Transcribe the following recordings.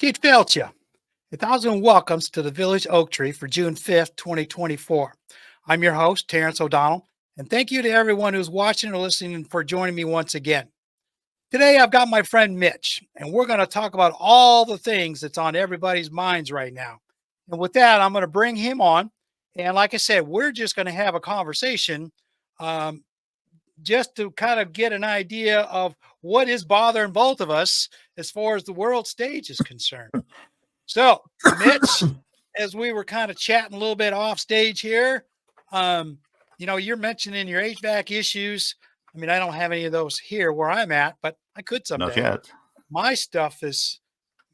Keith Felcha, 1,000 welcomes to the Village Oak Tree for June 5th, 2024. I'm your host, Terrence O'Donnell, and thank you to everyone who's watching or listening for joining me once again. Today, I've got my friend Mitch, and we're going to talk about all the things that's on everybody's minds right now. And with that, I'm going to bring him on. And like I said, we're just going to have a conversation um, just to kind of get an idea of what is bothering both of us as far as the world stage is concerned. So, Mitch, as we were kind of chatting a little bit off stage here, you're mentioning your HVAC issues. I mean, I don't have any of those here where I'm at, but I could Not someday. yet. My stuff is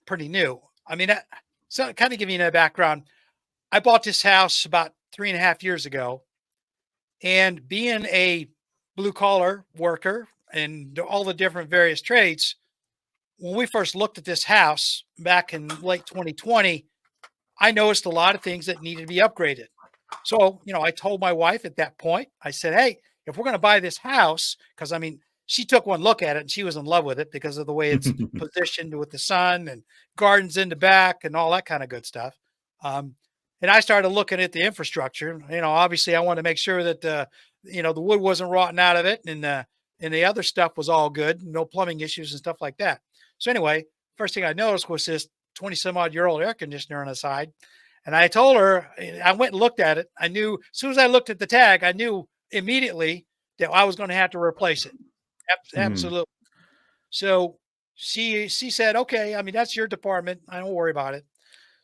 pretty new. I mean, so kind of giving you a background. I bought this house about 3.5 years ago, and being a blue collar worker and all the different various trades, when we first looked at this house back in late 2020, I noticed a lot of things that needed to be upgraded. So, I told my wife at that point, I said, hey, if we're going to buy this house, because I mean, she took one look at it and she was in love with it because of the way it's positioned with the sun and gardens in the back and all that kind of good stuff. And I started looking at the infrastructure. Obviously I wanted to make sure that, the wood wasn't rotting out of it and the other stuff was all good, no plumbing issues and stuff like that. So anyway, first thing I noticed was this 20 some odd year old air conditioner on the side. And I told her, I went and looked at it. I knew as soon as I looked at the tag, I knew immediately that I was going to have to replace it. Absolutely. So she said, okay, I mean, that's your department. I don't worry about it.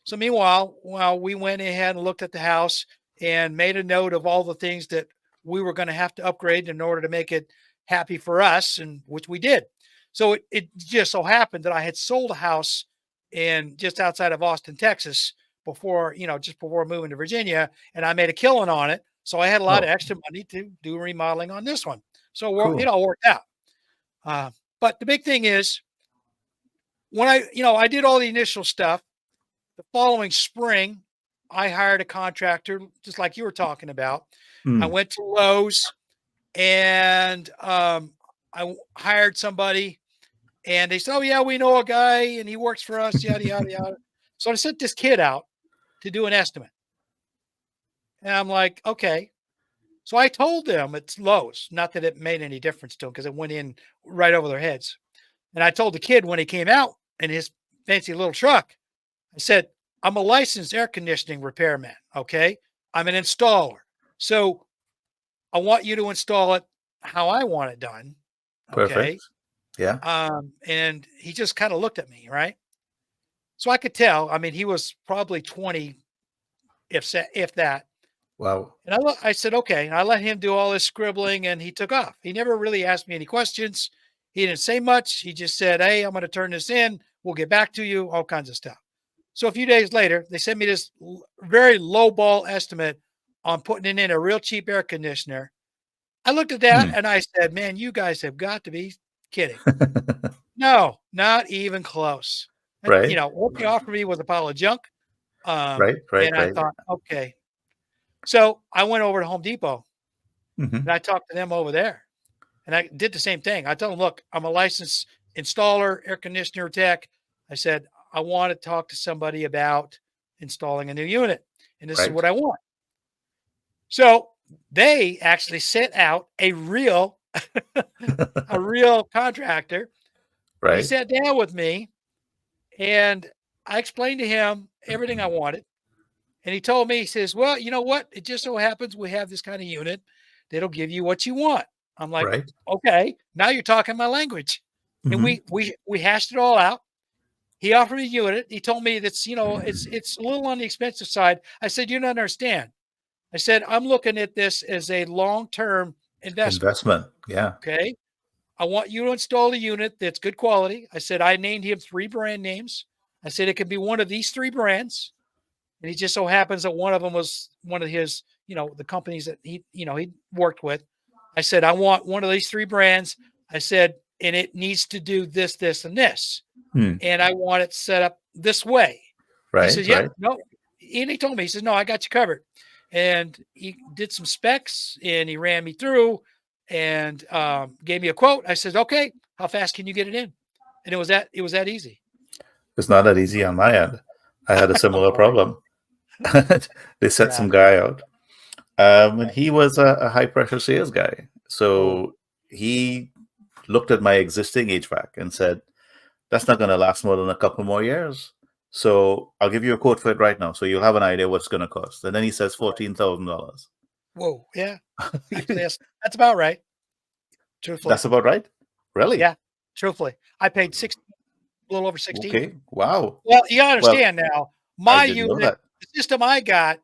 So meanwhile, we went ahead and looked at the house and made a note of all the things that we were going to have to upgrade in order to make it happy for us, and which we did. So it just so happened that I had sold a house in just outside of Austin, Texas before, just before moving to Virginia, and I made a killing on it. So I had a lot of extra money to do remodeling on this one. So Cool. it all worked out. But the big thing is when I did all the initial stuff, the following spring, I hired a contractor, just like you were talking about. I went to Lowe's and I hired somebody. And they said, oh, yeah, we know a guy and he works for us, yada, yada, yada. So I sent this kid out to do an estimate. And I'm like, okay. So I told them it's Lowe's, not that it made any difference to them because it went in right over their heads. And I told the kid when he came out in his fancy little truck, I said, I'm a licensed air conditioning repairman. Okay. I'm an installer. So I want you to install it how I want it done. Okay. Perfect. Yeah. And he just kind of looked at me, right? So I could tell. I mean, he was probably 20, if that. Wow. And I said, okay. And I let him do all this scribbling, and he took off. He never really asked me any questions. He didn't say much. He just said, hey, I'm going to turn this in. We'll get back to you. All kinds of stuff. So a few days later, they sent me this very low ball estimate on putting in a real cheap air conditioner. I looked at that and I said, man, you guys have got to be kidding. No, not even close. And, Right. What they offered me was a pile of junk. Right. And I thought, okay. So I went over to Home Depot and I talked to them over there. And I did the same thing. I told them, look, I'm a licensed installer, air conditioner tech. I said, I want to talk to somebody about installing a new unit. And this is what I want. So they actually sent out a real contractor. Right. He sat down with me and I explained to him everything I wanted. And he told me, he says, well, you know what? It just so happens we have this kind of unit that'll give you what you want. I'm like, okay, now you're talking my language. And we hashed it all out. He offered me a unit. He told me that's, it's a little on the expensive side. I said, you don't understand. I said, I'm looking at this as a long-term investment. Yeah. Okay. I want you to install a unit that's good quality. I said, I named him 3 brand names. I said, it could be one of these 3 brands. And he just so happens that one of them was one of his, the companies that he worked with. I said, I want one of these 3 brands. I said, and it needs to do this, this, and this. And I want it set up this way. Right. He says, yeah, no. And he told me, he says, no, I got you covered. And he did some specs and he ran me through and gave me a quote. I said, okay, how fast can you get it in? And it was that easy. It's not that easy on my end. I had a Oh similar boy. problem. They set Yeah. some guy out, and he was a high pressure sales guy. Oh, So he looked at my existing HVAC and said, "That's not going to last more than a couple more years. So I'll give you a quote for it right now, so you'll have an idea what it's going to cost." And then he says $14,000. whoa. Yeah. Actually, that's about right. Truthfully. That's about right. Really? Yeah. Truthfully. I paid a little over 16. Okay. Wow. Well, you gotta Well, understand now, I my didn't know unit, that. the system I got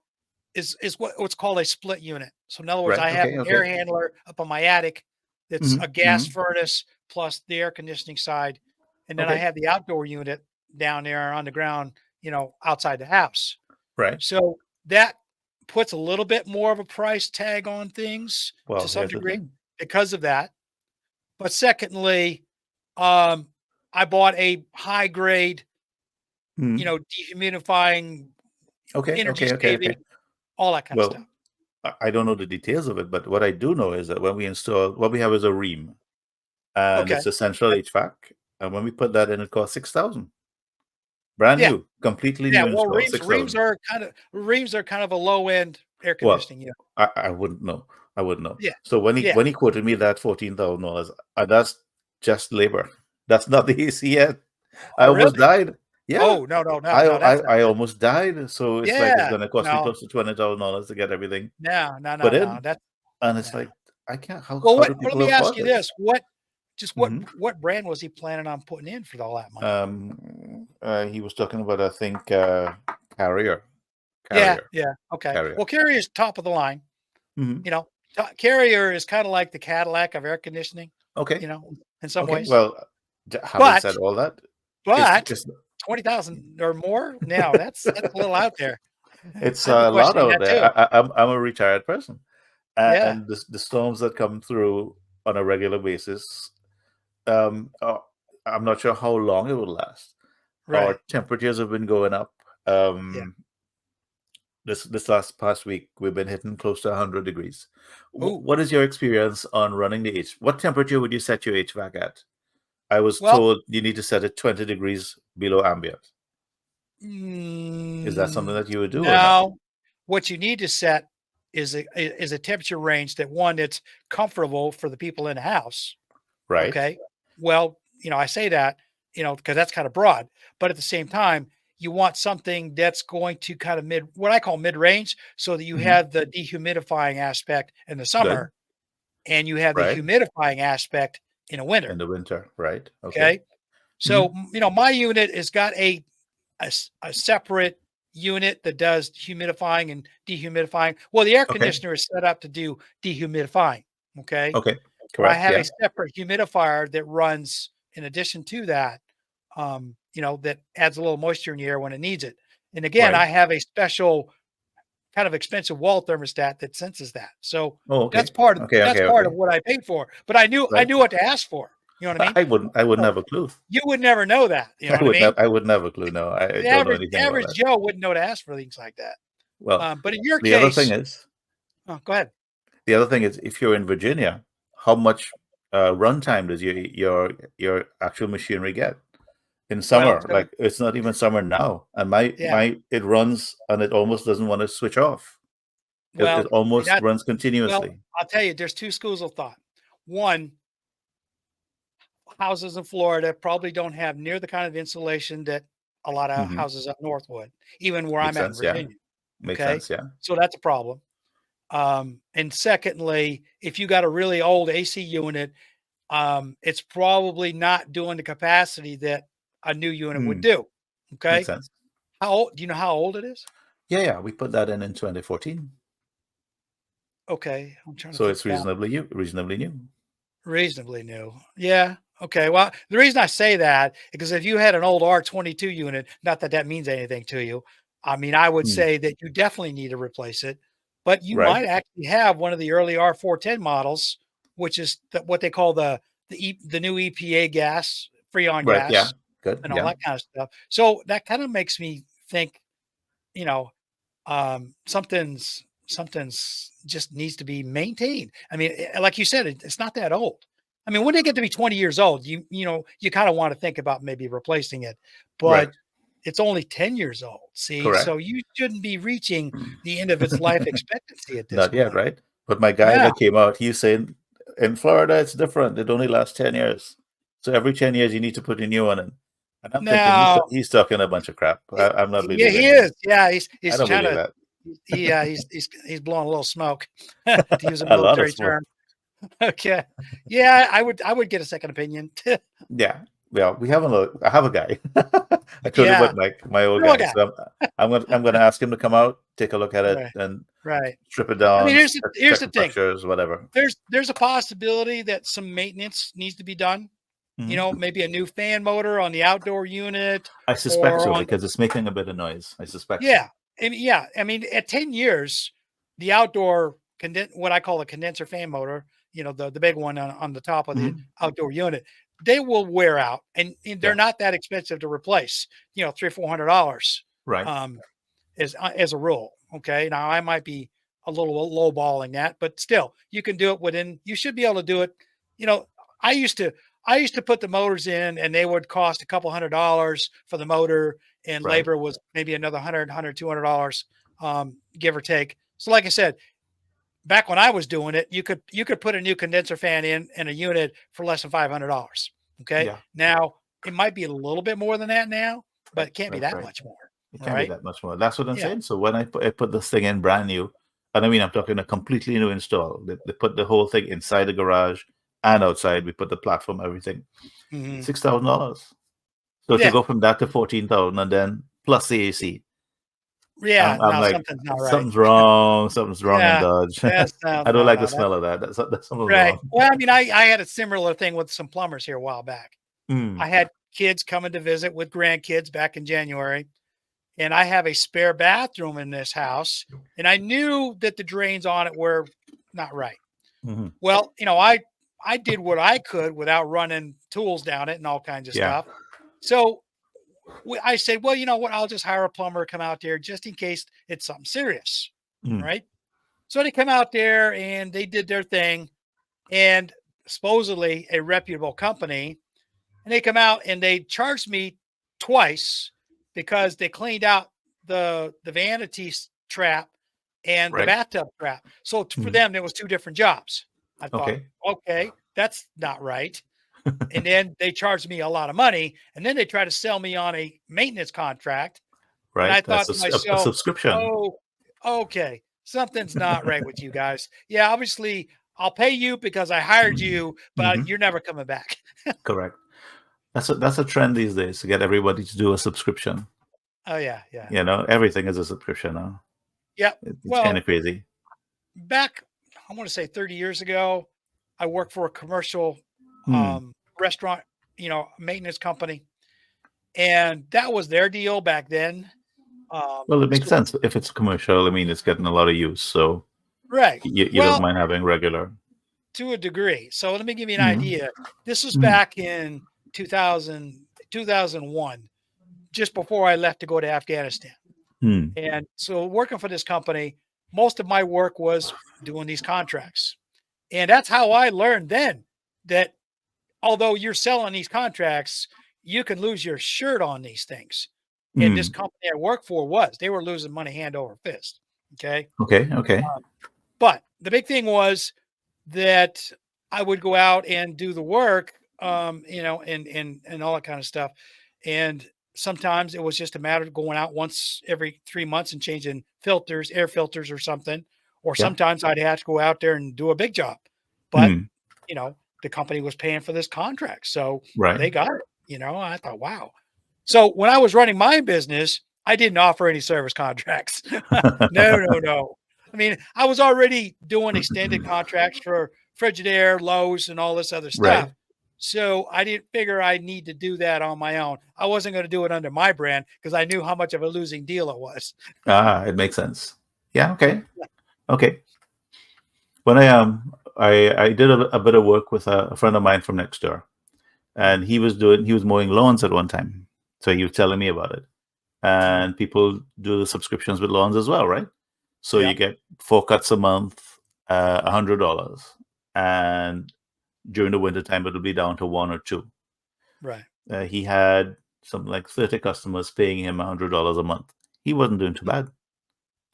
is what's called a split unit. So in other words, Right. I have Okay. an air Okay. handler up on my attic that's Hmm. a gas Hmm. furnace plus the air conditioning side. And then I Okay. have the outdoor unit down there on the ground, outside the house. Right. So that puts a little bit more of a price tag on things to Well, some here's the degree thing. because of that. But secondly, um, I bought a high grade, Hmm. dehumidifying, Okay. energy Okay. Okay. Okay. saving, all that kind of stuff. Well, I don't know the details of it, but what I do know is that when we install, what we have is a ream, and Okay. it's a central HVAC. And when we put that in, it costs 6,000. Brand Yeah. new, completely Yeah. new Well, install, reams, 6,000. reams are kind of a low end air Well, conditioning unit. I wouldn't know. I wouldn't know. Yeah. So when he Yeah. when he quoted me that $14,000, that's just labor. That's not the AC yet. I Oh, almost really? died. Yeah, Oh, no, no, no, I no. I, That's not I good. almost died. So it's like it's Yeah. gonna cost me No, close to $20,000 to get everything no, no, no, put no. in, That's and it's no. like I can't. How Well, how what? do Let people me ask afford you this? this: what Hmm. what brand was he planning on putting in for all that money? He was talking about, I think, Carrier, Yeah. Carrier, Yeah. Okay. Carrier. Well, Carrier is top of the line. Hmm. You know, Carrier is kind of like the Cadillac of air conditioning. Okay, In some okay. ways. Well, having But said all that, but it's 20,000 or more? Now that's a little out there. it's I'd be a lot questioning out that there. too. I'm a retired person, Yeah. and the storms that come through on a regular basis, I'm not sure how long it will last. Our Right. temperatures have been going up. Yeah. This last past week, we've been hitting close to 100 degrees. Ooh. What is your experience on running the H? What temperature would you set your HVAC at? I was Well, told you need to set it 20 degrees below ambient. Is that something mm, that you would do or no? no. What you need to set is a temperature range that's comfortable for the people in the house. Right, Okay. Well, I say that, because that's kind of broad, but at the same time, you want something that's going to kind of what I call mid range, so that you hmm, have the dehumidifying aspect in the good, summer and you have the right. humidifying aspect in the winter. In the winter, right? Okay. Okay. Hmm. So, my unit has got a separate unit that does humidifying and dehumidifying. Well, the air Okay. conditioner is set up to do dehumidifying. Okay. Okay. But I Correct. have a Yeah. separate humidifier that runs in addition to that, that adds a little moisture in the air when it needs it. And again, Right. I have a special kind of expensive wall thermostat that senses that. So Oh, that's okay. part of Okay. that's Okay. part of Okay. what I paid for. But I Right. knew what to ask for. You know what I mean? I wouldn't So have a clue. you would never know that. You know what I mean? I would never clue. No, I The don't know average anything about average that. Joe wouldn't know to ask for things like that. Well, But in your the other thing case, is, oh, go ahead. the other thing is, if you're in Virginia, how much runtime does your actual machinery get in Well, summer? Like it's not even summer now, and my yeah. my it runs and it almost doesn't want to switch off. It Well, almost that runs well, continuously. I'll tell you, there's two schools of thought. One, houses in Florida probably don't have near the kind of insulation that a lot of Hmm. houses up north would, even where I'm Makes at in sense. Yeah. Virginia. Makes Okay. sense. Yeah. So that's a problem. And secondly, if you got a really old AC unit, it's probably not doing the capacity that a new unit would Hmm. do. Makes Okay. sense. How old? Do you know how old it is? Yeah. Yeah. We put that in 2014, Okay. I'm trying to so think it's back. reasonably new. Reasonably new. Yeah. Okay. Well, the reason I say that is because if you had an old R22 unit, not that that means anything to you, I mean, I would Hmm. say that you definitely need to replace it, but you Right. might actually have one of the early R410 models, which is what they call the new EPA gas, Freon Right. Yeah. gas, Good. and all Yeah. that kind of stuff. So that kind of makes me think, you know, something's just needs to be maintained. I mean, like you said, it's not that old. I mean, when they get to be 20 years old, you kind of want to think about maybe replacing it. Right. But it's only 10 years old. See, Correct. so you shouldn't be reaching the end of its life expectancy at this Not yet, point. right? But my guy Yeah. that came out, he was saying in Florida it's different. It only lasts 10 years. So every 10 years you need to put a new one in. And I'm thinking Now, he's talking a bunch of crap. I'm not yeah, he believing him. is. Yeah, I he's don't trying believe to. that. Yeah, he's blowing a little smoke, to use a A lot of military smoke. term. Okay. Yeah, I would get a second opinion. Yeah. Well, we have I have a guy. I told you Yeah. about my old Real guy. guy. So I'm gonna ask him to come out, take a look at it, Right. and Right. strip it I mean, down, here's check the the thing. pressures, whatever. There's a possibility that some maintenance needs to be done. Mhm. Maybe a new fan motor on the outdoor unit I suspect or so on because it's making a bit of noise. I suspect so. yeah. Yeah. I mean, at 10 years, the outdoor what I call a condenser fan motor, the big one on the top of the Mhm. outdoor unit, they will wear out and they're Yeah. not that expensive to replace, $300 or $400 Right. um, as a rule. Okay. Now I might be a little lowballing that, but still you can do it you should be able to do it. You know, I used to, I used to put the motors in and they would cost a couple $100 for the motor and Right. labor was maybe another $200, give or take. So like I said, back when I was doing it, you could put a new condenser fan in a unit for less than $500. Okay. Yeah. Now it might be a little bit more than that now, but Right. it can't be Right. that Right. much more. It All can't be right. that much more. That's what I'm Yeah. saying. So when I put this thing in brand new, and I mean I'm talking a completely new install. They put the whole thing inside the garage and outside. We put the platform, everything. Hmm. $6,000. So to Yeah. go from that to 14,000 and then plus the AC, Yeah. I'm Now like something's not right. something's wrong. Something's wrong in Yeah. Dodge. That's no, I don't no, like the no. smell of that. That's something's Right. wrong. Well, I mean, I had a similar thing with some plumbers here a while back. Mm, I had kids coming to visit with grandkids back in January, and I have a spare bathroom in this house, and I knew that the drains on it were not right. mhm. Well, I did what I could without running tools down it and all kinds of Yeah. stuff. So I said, well, you know what? I'll just hire a plumber to come out there just in case it's something serious. Mm, Right. So they come out there and they did their thing, and supposedly a reputable company. And they come out and they charged me twice because they cleaned out the vanity trap and the right. bathtub trap. So for Mm, them, there was two different jobs. I thought, okay. okay, that's not right. And then they charged me a lot of money, and then they tried to sell me on a maintenance contract. And I Right. thought That's to a myself, subscription. oh, okay, something's not right with you guys. Yeah, obviously I'll pay you because I hired you, but Hmm. you're never coming back. Correct. That's a trend these days to get everybody to do a subscription. Oh yeah, yeah. Everything is a subscription now. Yep. It's kind Well, of crazy. back, I want to say 30 years ago, I worked for a commercial Hmm. restaurant, maintenance company, and that was their deal back then. Well, it makes So, sense if it's commercial. I mean, it's getting a lot of use, so right. you don't Well, mind having regular. to a degree. So let me give you an Hmm. idea. This was Hmm. back in 2001, just before I left to go to Afghanistan. Hmm. And so working for this company, most of my work was doing these contracts. And that's how I learned then that although you're selling these contracts, you can lose your shirt on these things. And this Hmm. company I worked for they were losing money hand over fist. Okay. Okay. Okay. But the big thing was that I would go out and do the work, and all that kind of stuff. And sometimes it was just a matter of going out once every 3 months and changing filters, air filters or something. Or Yeah. sometimes I'd have to go out there and do a big job. But, Hmm. the company was paying for this contract. So Right. they got it. I thought, wow. So when I was running my business, I didn't offer any service contracts. No, no, no. I mean, I was already doing extended contracts for Frigidaire, Lowe's, and all this other stuff. Right. So I didn't figure I need to do that on my own. I wasn't going to do it under my brand because I knew how much of a losing deal it was. It makes sense. Yeah. Okay. Okay. When I did a bit of work with a friend of mine from next door, and he was mowing lawns at one time. So he was telling me about it. Mm. And people do the subscriptions with lawns as well, right? So you Yep. get 4 cuts a month, $100, and during the winter time it'll be down to one or two. Right. He had something like 30 customers paying him $100 a month. He wasn't doing too bad.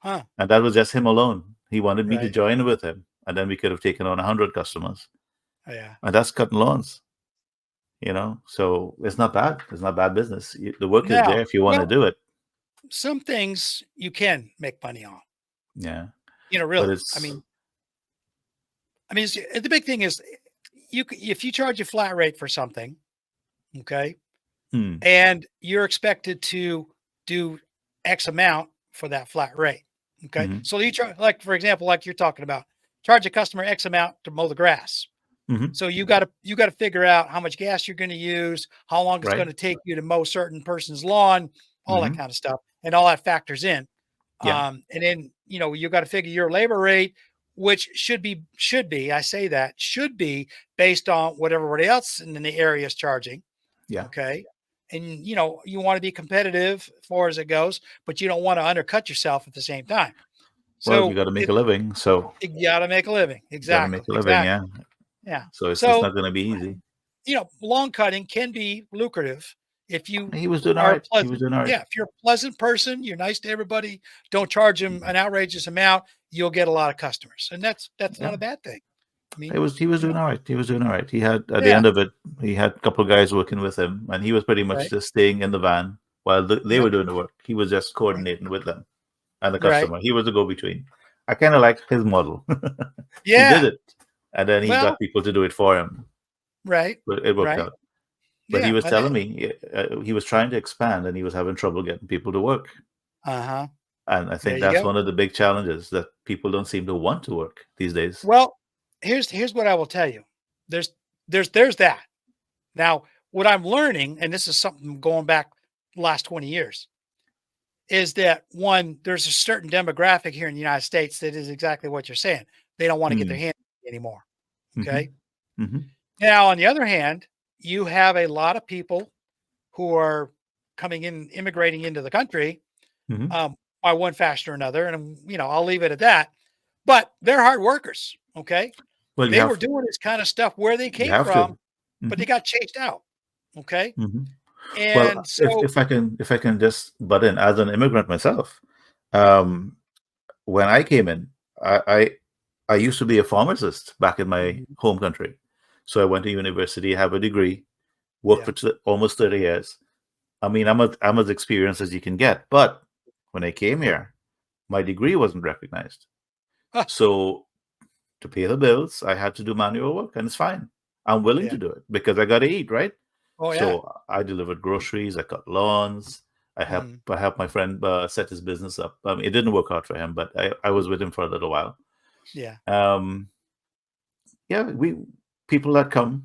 Huh. And that was just him alone. He wanted me to Right. join with him. And then we could have taken on 100 customers. Yeah. And that's cutting lawns, So it's not bad. It's not bad business. The work is Now, there if you want to well, do it. some things you can make money on. Yeah. But Really. it's, The big thing is if you charge a flat rate for something, okay, hmm, and you're expected to do X amount for that flat rate. Okay. hmm, So you charge, like, for example, like you're talking about, charge a customer X amount to mow the grass. hmm, So you got to figure out how much gas you're going to use, how long it's right. going to take you to mow certain person's lawn, all that Hmm, kind of stuff, and all that factors in. yeah. And then you got to figure your labor rate, which should be I say that should be based on what everybody else in the area is charging. Yeah. Okay. And you want to be competitive as far as it goes, but you don't want to undercut yourself at the same time. Well, you So got to make a living. So you got to make a living. you got to Exactly. make a living. Exactly. Yeah. Yeah. So it's So, not going to be easy. lawn cutting can be lucrative if you He was doing all are right. He was pleasant. doing all right. Yeah. If you're a pleasant person, you're nice to everybody, don't charge them an outrageous amount, you'll get a lot of customers. And that's not Yeah. a bad thing. I He mean, was doing all right. He was doing all right. He had at the yeah. end of it, he had a couple of guys working with him, and he was pretty much Right. just staying in the van while they Yep. were doing the work. He was just coordinating with them and the Right. customer. He was the go-between. I kind of liked his model. He did Yeah. it, and then he got Well, people to do it for him. right. But it worked Right. out. But he Yeah. was telling me he was trying to expand, and he was having trouble getting people to work. Uh-huh. And I There think you that's go. one of the big challenges that people don't seem to want to work these days. Well, here's what I will tell you. There's that. Now, what I'm learning, and this is something going back the last 20 years, is that one, there's a certain demographic here in the United States that is exactly what you're saying. They don't want to get their Mm. hands anymore. Hmm. Okay. Hmm. Now, on the other hand, you have a lot of people who are immigrating into the country, Hmm. by one fashion or another. And, I'll leave it at that. But they're hard workers. Okay. Well, They were doing this kind of stuff where they you came have from, to. but Hmm. they got chased out. Okay. Hmm. And Well, so, if I can just butt in as an immigrant myself, um, when I came in, I, I I used to be a pharmacist back in my mhm, home country. So I went to university, have a degree, worked yeah. for almost 30 years. I mean, I'm as experienced as you can get. But when I came here, my degree wasn't recognized. Huh, So to pay the bills, I had to do manual work, and it's fine. I'm willing yeah. to do it because I got to eat, right? Oh, yeah. So I delivered groceries, I cut lawns, Mhm, I helped my friend set his business up. It didn't work out for him, but I was with him for a little while. yeah. Um, yeah, we people that come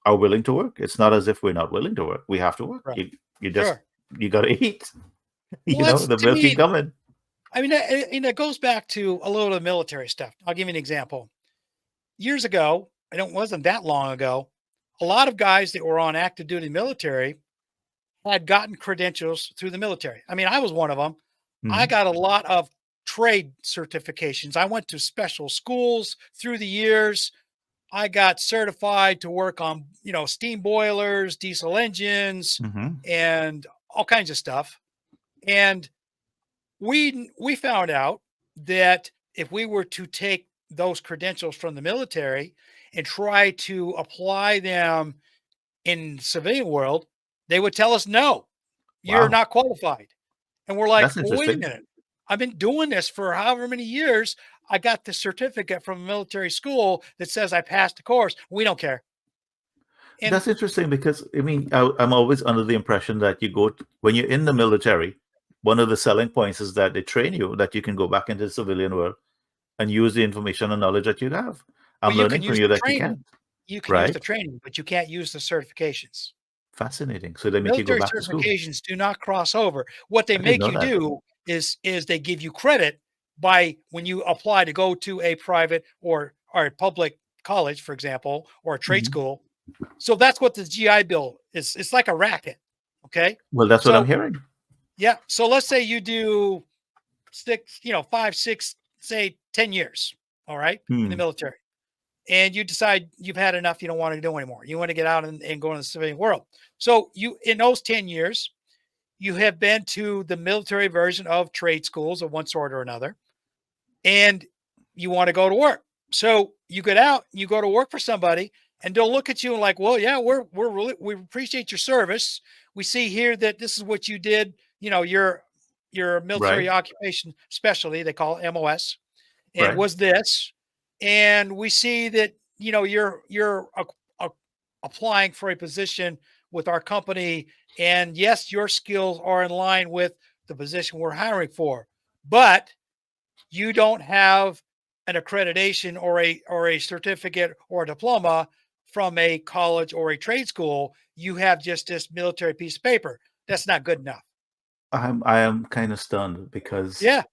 are willing to work. It's not as if we're not willing to work. We have to work. Right. You just Sure. you got to eat. Well, that's The to bill keep me, coming. it goes back to a little of the military stuff. I'll give you an example. Years ago, and it wasn't that long ago, a lot of guys that were on active duty military had gotten credentials through the military. I mean, I was one of them. I Hmm. got a lot of trade certifications. I went to special schools through the years. I got certified to work on, steam boilers, diesel engines, Hmm. and all kinds of stuff. And we found out that if we were to take those credentials from the military and try to apply them in civilian world, they would tell us, no, you're Wow, not qualified. And we're like, that's well, wait a interesting. minute. I've been doing this for however many years. I got the certificate from a military school that says I passed the course. We don't care. And That's interesting because I mean I'm always under the impression that when you're in the military, one of the selling points is that they train you that you can go back into the civilian world and use the information and knowledge that you have. well, I'm you learning can from use you the that you training. can't. You can use Right? the training, but you can't use the certifications. Fascinating. So they make you go Military back to school. certifications do not cross over. What they I didn't make know you that. do is they give you credit by when you apply to go to a private or a public college, for example, or a trade Mhm. school. So that's what the GI Bill is. It's like a racket. Okay. Well, that's what I'm So hearing. yeah. So let's say you do 6, 5, 6, say 10 years. All right. In the Hmm. military. and you decide you've had enough, you don't want to do anymore. You want to get out and go in the civilian world. So you, in those 10 years, you have been to the military version of trade schools of one sort or another, and you want to go to work. So you get out, you go to work for somebody, and they'll look at you and like, well, yeah, we appreciate your service. We see here that this is what you did. You know, your military Right. occupation specialty, they call it MOS, and Right. was this. And we see that, you know, you're applying for a position with our company, and yes, your skills are in line with the position we're hiring for, but you don't have an accreditation or a certificate or a diploma from a college or a trade school. You have just this military piece of paper. That's not good enough. I am kind of stunned because Yeah.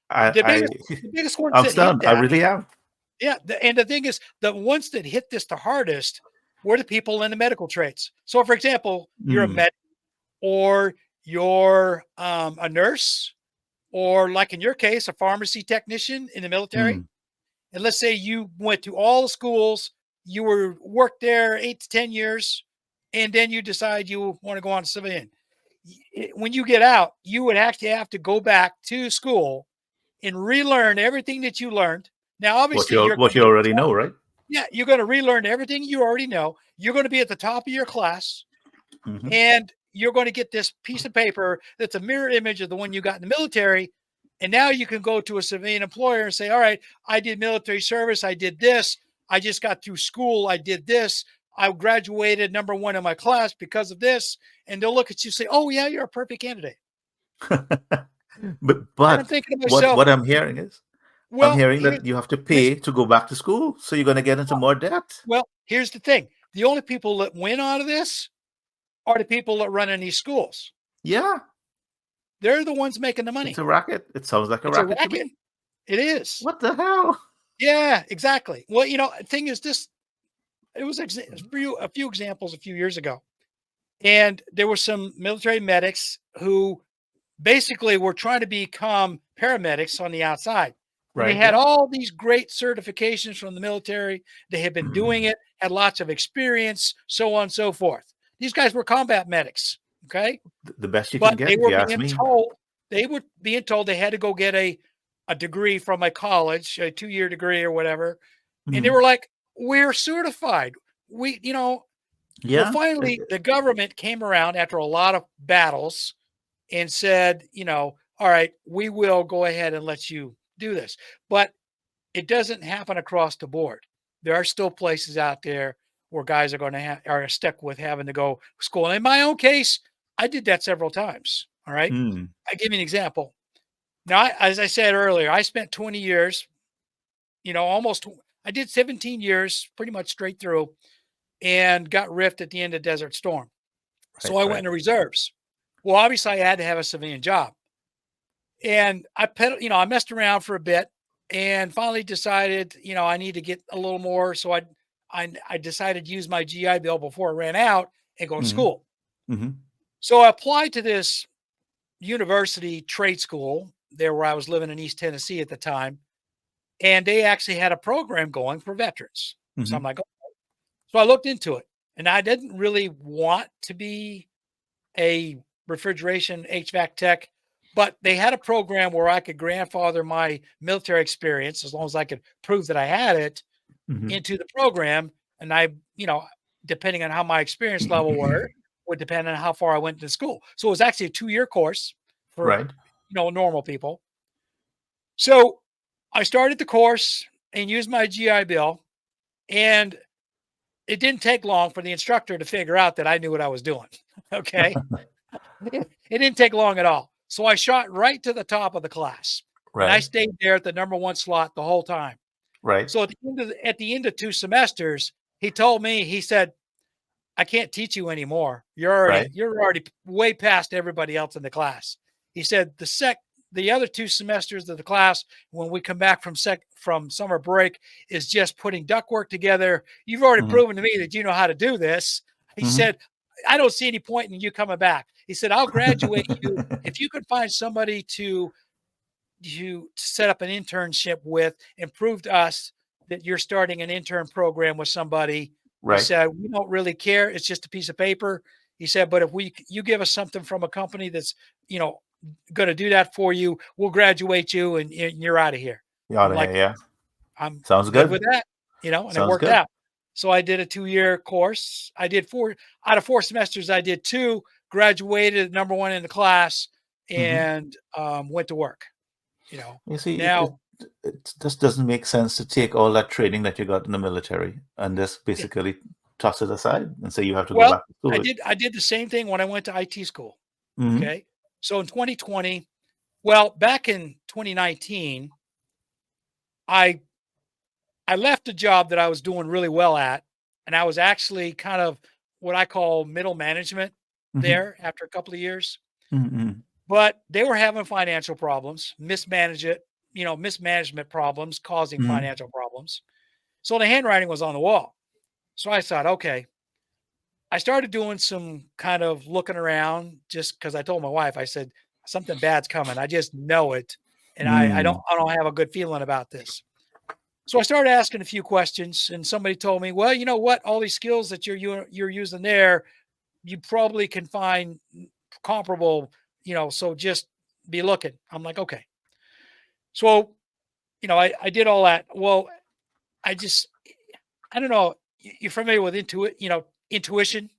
I The I biggest the biggest ones I'm that hit stunned. I that, really am. yeah, and the thing is, the ones that hit this the hardest were the people in the medical trades. So, for example, you're a Mm, med, or you're a nurse, or like in your case, a pharmacy technician in the military. mm. And let's say you went to all the schools, you were worked there 8 to 10 years, and then you decide you want to go on civilian. When you get out, you would actually have to go back to school and relearn everything that you learned. Now, obviously, you're going What to you be at already the top. know, right? Yeah, you're going to relearn everything you already know. You're going to be at the top of your class, Hmm. and you're going to get this piece of paper that's a mirror image of the one you got in the military. And now you can go to a civilian employer and say, all right, I did military service. I did this. I just got through school. I did this. I graduated #1 in my class because of this. And they'll look at you and say, oh, yeah, you're a perfect candidate. But And I'm thinking to what myself, I'm hearing is I'm well, hearing that you have to here's pay to go back to school, so you're going to get into more debt. here's the thing. The only people that win out of this are the people that run in these schools. Yeah, They're the ones making the it's money. a racket. It sounds like a It's a racket to racket. me. It is. What the hell? Yeah, exactly. Well, you know, the thing is this, it was a few examples a few years ago. And there were some military medics who basically were trying to become paramedics on the outside. And they Right? had Yeah. all these great certifications from the military. They had been doing it, had lots of experience, so on and so forth. These guys were combat medics. Okay. The best you can But get, if you ask me. they were being told they had to go get a degree from a college, a 2-year degree or whatever. And they Mhm. were like, we're certified. We, you know, well, Yeah. finally, the government came around after a lot of battles and said, you know, all right, we will go ahead and let you do this. But it doesn't happen across the board. There are still places out there where guys are going to are stuck with having to go to school. And in my own case, I did that several times. All right. Mm. I give you an example. Now, as I said earlier, I spent 20 years, you know, I did 17 years pretty much straight through, and got riffed at the end of Desert Storm. So Right. I went Right. into reserves. Well, obviously, I had to have a civilian job. And I messed around for a bit and finally decided, you know, I need to get a little more. So I decided to use my GI Bill before it ran out and go to Hmm. school. Hmm. So I applied to this university trade school there where I was living in East Tennessee at the time. And they actually had a program going for veterans. So I'm Hmm. like, oh. So I looked into it, and I didn't really want to be a refrigeration HVAC tech, but they had a program where I could grandfather my military experience as long as I could prove that I had it Hmm. into the program. And I, you know, depending on how my experience level were, would depend on how far I went to school. So it was actually a 2-year course for, Right. normal people. So I started the course and used my GI Bill, and it didn't take long for the instructor to figure out that I knew what I was doing. Okay. It didn't take long at all. So I shot right to the top of the class, and I Right. stayed there at the #1 slot the whole time. Right. So at the end of 2 semesters, he told me, he said, I can't teach you anymore. Right. You're already way past everybody else in the class. He said the other 2 semesters of the class, when we come back from summer break, is just putting ductwork together. You've already Hmm. proven to me that you know how to do this. He Hmm. said, I don't see any point in you coming back. He said, I'll graduate you if you could find somebody to set up an internship with and prove to us that you're starting an intern program with somebody. He Right. said, we don't really care. It's just a piece of paper. He said, but if you give us something from a company that's, going to do that for you, we'll graduate you and you're out of here. Yeah. I'm like, Yeah. I'm Sounds good good. with that, and it Sounds worked good. out. So I did a 2-year course. I did 4 out of 4 semesters. I did 2, graduated number 1 in the class, Hmm. and went to work. You see, Now, it just doesn't make sense to take all that training that you got in the military and just yeah, basically toss it aside and say you have to go well, back to school. I did the same thing when I went to IT school. Hmm. Okay, so in 2020, well, back in 2019, I I left a job that I was doing really well at, and I was actually kind of what I call middle management Hmm. there after a couple of years. Hmm. But they were having financial problems, mismanagement problems causing Hmm. financial problems. So the handwriting was on the wall. So I thought, okay. I started doing some kind of looking around just because I told my wife, I said, something bad's coming. I just know it. And I don't have a good feeling about this. So I started asking a few questions, and somebody told me, well, you know what? All these skills that you're using there, you probably can find comparable, so just be looking. I'm like, okay. So, I did all that. Well, I just, I don't know. You're familiar with intuition.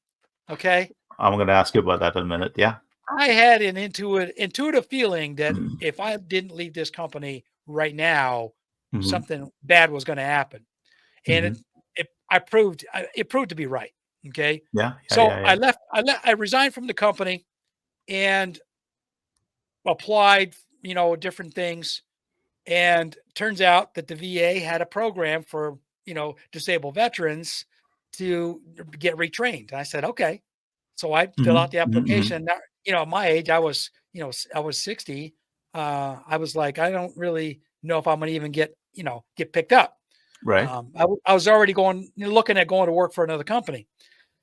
Okay. I'm going to ask you about that in a minute. Yeah. I had an intuitive feeling that if I didn't leave this company right now, Hmm. something bad was going to happen. And Hmm. it proved to be right. Okay. Yeah. Yeah. So Yeah. I Yeah. left, I resigned from the company and applied, different things. And turns out that the VA had a program for, disabled veterans to get retrained. I said, okay. So I fill Hmm. out the Hmm. application. Now, at my age, I was 60. I was like, I don't really know if I'm going to even get picked up. Right. I was already looking at going to work for another company.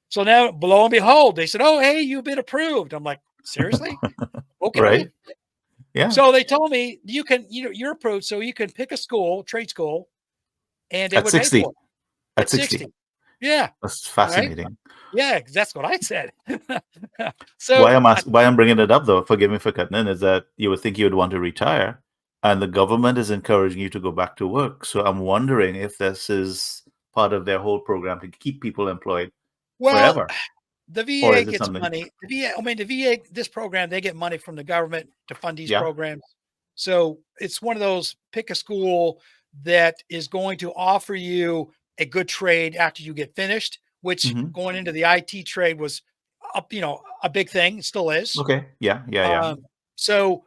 So now, lo and behold, they said, "Oh, hey, you've been approved." I'm like, seriously? Okay. Right. Yeah. So they told me you're approved, so you can pick a school, trade school, and they At would pay for 60. it At at 60. 60. Yeah. That's Right. fascinating. Yeah. That's what I said. So Why I'm bringing it up though, forgive me for cutting in, is that you would think you would want to retire, and the government is encouraging you to go back to work. So I'm wondering if this is part of their whole program to keep people employed well, forever, the or VA is it gets something? money. The VA, this program, they get money from the government to fund these Yeah. programs. So it's one of those pick a school that is going to offer you a good trade after you get finished, which Hmm. going into the IT trade was a big thing. It still is. Okay. Yeah. Yeah. Yeah. Um, so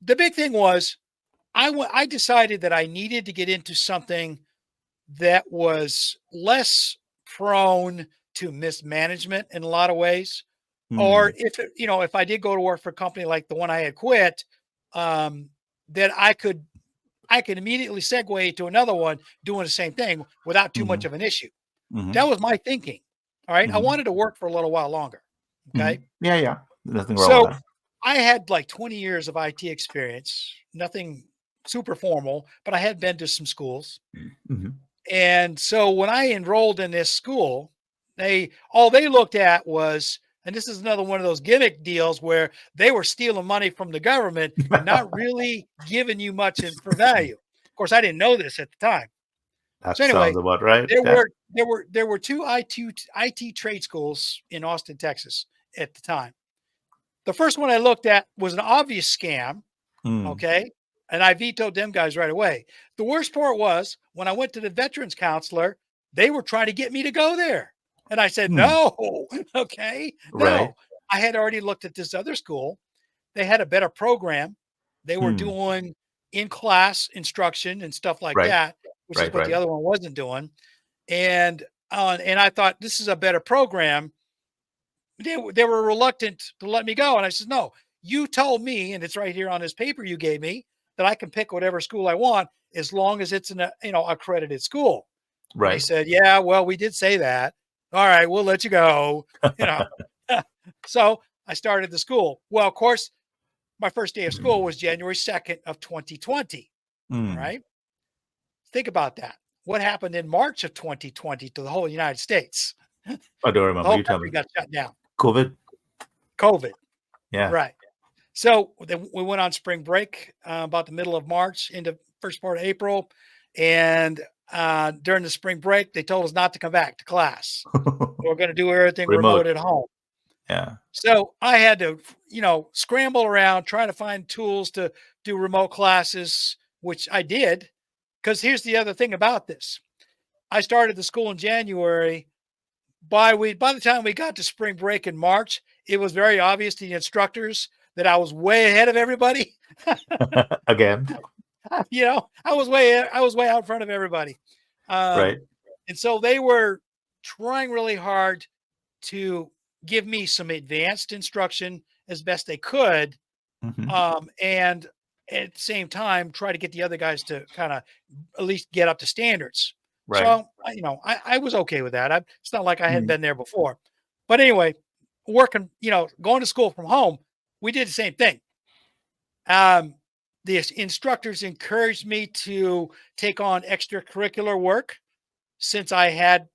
the big thing was I decided that I needed to get into something that was less prone to mismanagement in a lot of ways. Or Hmm. if I did go to work for a company like the one I had quit, um, that I could immediately segue to another one doing the same thing without too much Hmm. of an issue. Hmm. That was my thinking. All right. I Hmm. wanted to work for a little while longer. Hmm. Okay. Yeah. Yeah. Nothing wrong with So that. I had like 20 years of IT experience, nothing super formal, but I had been to some schools. Hmm. And so when I enrolled in this school, all they looked at was, and this is another one of those gimmick deals where they were stealing money from the government and not really giving you much for value. Of course, I didn't know this at the time. That So anyway, sounds about right. there Yeah. were there were two IT trade schools in Austin, Texas at the time. The first one I looked at was an obvious scam. Mm. Okay. And I vetoed them guys right away. The worst part was when I went to the veterans counselor, they were trying to get me to go there. And I said, Mm. no, okay, Right. no. I had already looked at this other school. They had a better program. They were Mm. doing in class instruction and stuff like Right. that, which is Right. what the Right. other one wasn't doing. And I thought this is a better program. They were reluctant to let me go. And I said, no, you told me, and it's right here on this paper you gave me, that I can pick whatever school I want as long as it's an accredited school. And they Right. said, yeah, well, we did say that. All right, we'll let you go. You know. So I started the school. Well, of course, my first day of school was January 2nd of 2020. All Mm. right. Think about that. what happened in March of 2020 to the whole United States. I don't The remember. whole You tell country me. got shut down. COVID. COVID. Yeah. Right. So then we went on spring break about the middle of March into first part of April. And during the spring break, they told us not to come back to class. We're going to do everything remote Remote. at home. Yeah. So I had to, scramble around trying to find tools to do remote classes, which I did. Because here's the other thing about this. I started the school in January. By the time we got to spring break in March, it was very obvious to the instructors that I was way ahead of everybody. Again. I was way out in front of everybody. Right. And so they were trying really hard to give me some advanced instruction as best they could. And at the same time, try to get the other guys to kind of at least get up to standards. Right. So, I was okay with that. It's not like I hadn't Mhm. been there before. But anyway, working, going to school from home, we did the same thing. The instructors encouraged me to take on extracurricular work since I had,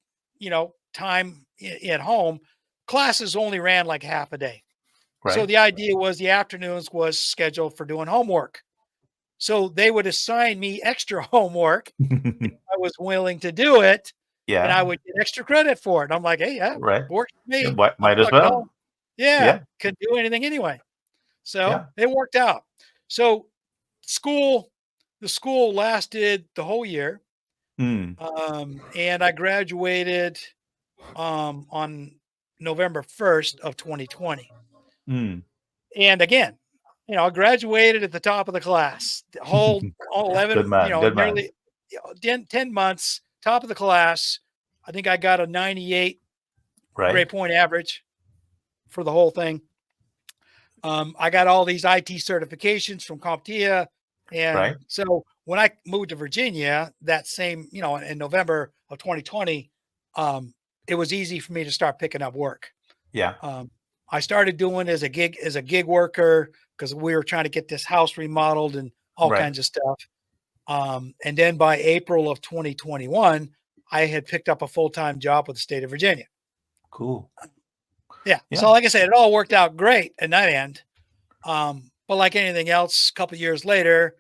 time at home. Classes only ran like half a day. So Right. the idea was the afternoons was scheduled for doing homework. So they would assign me extra homework. I was willing to do it, and I Yeah. would get extra credit for it. And I'm like, hey, yeah, Right. works for Yeah, me. I'm might as stuck at well. home. Yeah, Yeah. couldn't do anything anyway. So Yeah. it worked out. So school, the school lasted the whole year. Mm. And I graduated on November 1st of 2020. Mm. And again, I graduated at the top of the class, the whole all Good 11, man. Good man. nearly 10 months, top of the class. I think I got a 98 Right. grade point average for the whole thing. I got all these IT certifications from CompTIA. And Right. so when I moved to Virginia that same, in November of 2020, it was easy for me to start picking up work. Yeah. I started doing as a gig worker because we were trying to get this house remodeled and all Right. kinds of stuff. And then by April of 2021, I had picked up a full-time job with the state of Virginia. Cool. Yeah. Yeah. So like I said, it all worked out great in that end. But like anything else, a couple of years later,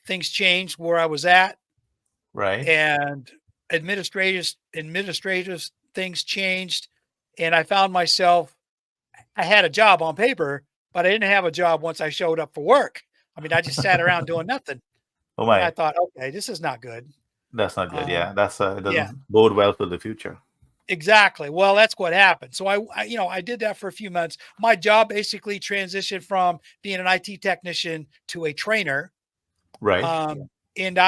things changed where I was at, Right. and administrative things changed, and I found myself. I had a job on paper, but I didn't have a job once I showed up for work. I mean, I just sat around doing nothing, Oh and I my. thought, okay, this is not good. That's not good. Um, Yeah. That's it yeah, doesn't bode well for the future. exactly. Well, that's what happened. So I did that for a few months. My job basically transitioned from being an IT technician to a trainer. Right. And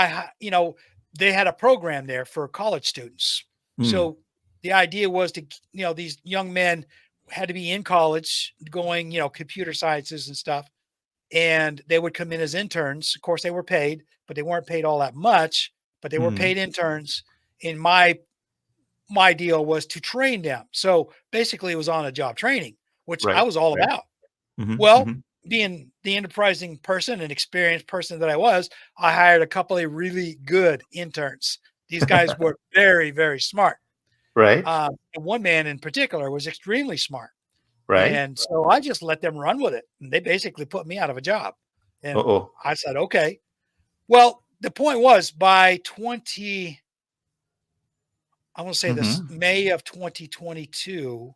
they had a program there for college students. Mm. So the idea was to, these young men had to be in college going, computer sciences and stuff. And they would come in as interns. Of course, they were paid, but they weren't paid all that much, but they were Mm. paid interns. And my deal was to train them. So basically it was on a job training, which I Right. was all Right. about. Mm-hmm. Well, Mm-hmm. being the enterprising person and experienced person that I was, I hired a couple of really good interns. These guys were very, very smart. Right. And one man in particular was extremely smart. Right. And so I just let them run with it. And they basically put me out of a job. And Uh-oh. I said, okay. Well, the point was by I want to say this Mm-hmm. May of 2022,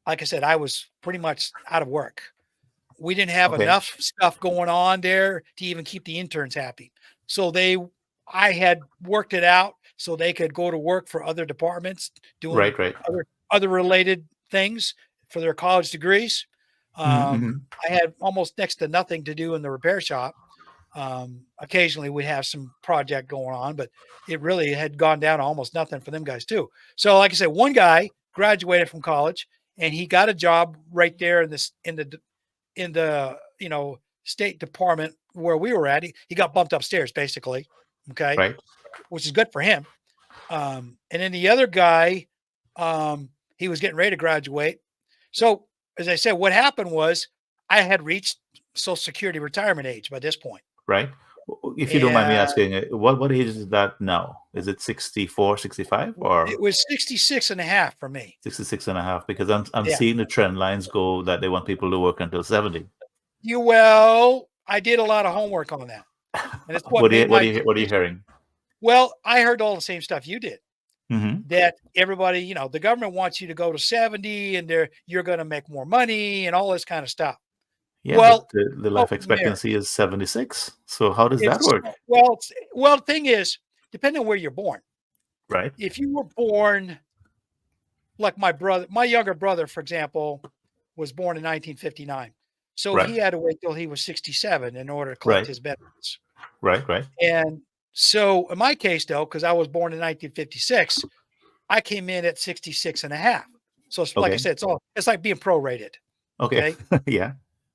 like I said, I was pretty much out of work. We didn't have Okay. enough stuff going on there to even keep the interns happy. So I had worked it out so they could go to work for other departments doing Right. Right. other related things for their college degrees. Mm-hmm. I had almost next to nothing to do in the repair shop. Occasionally we have some project going on, but it really had gone down to almost nothing for them guys too. So like I said, one guy graduated from college and he got a job right there in the state department where we were at. He got bumped upstairs basically. Okay. Right. Which is good for him. And then the other guy, he was getting ready to graduate. So as I said, what happened was I had reached Social Security retirement age by this point. Right. If you don't mind me And asking, what age is that now? Is it 64, 65, it or was 66 and a half for me. 66 and a half? Because I'm Yeah. seeing the trend lines go that they want people to work until 70. Well, I did a lot of homework on that. And it's what made my What are you decision. hearing? Well, I heard all the same stuff you did. Hmm. That everybody, the government wants you to go to 70 and you're going to make more money and all this kind of stuff. Yeah, but Well, the life smoke and mirrors. expectancy is 76. So how does that It's work? well, the thing is, depending on where you're born. Right, If you were born like my younger brother, for example, was born in 1959. So right, he had to wait till he was 67 in order to collect right, his benefits. right. And so in my case, though, because I was born in 1956, I came in at 66 and a half. So it's, like I Okay, said, it's like being prorated. okay. Okay. Yeah.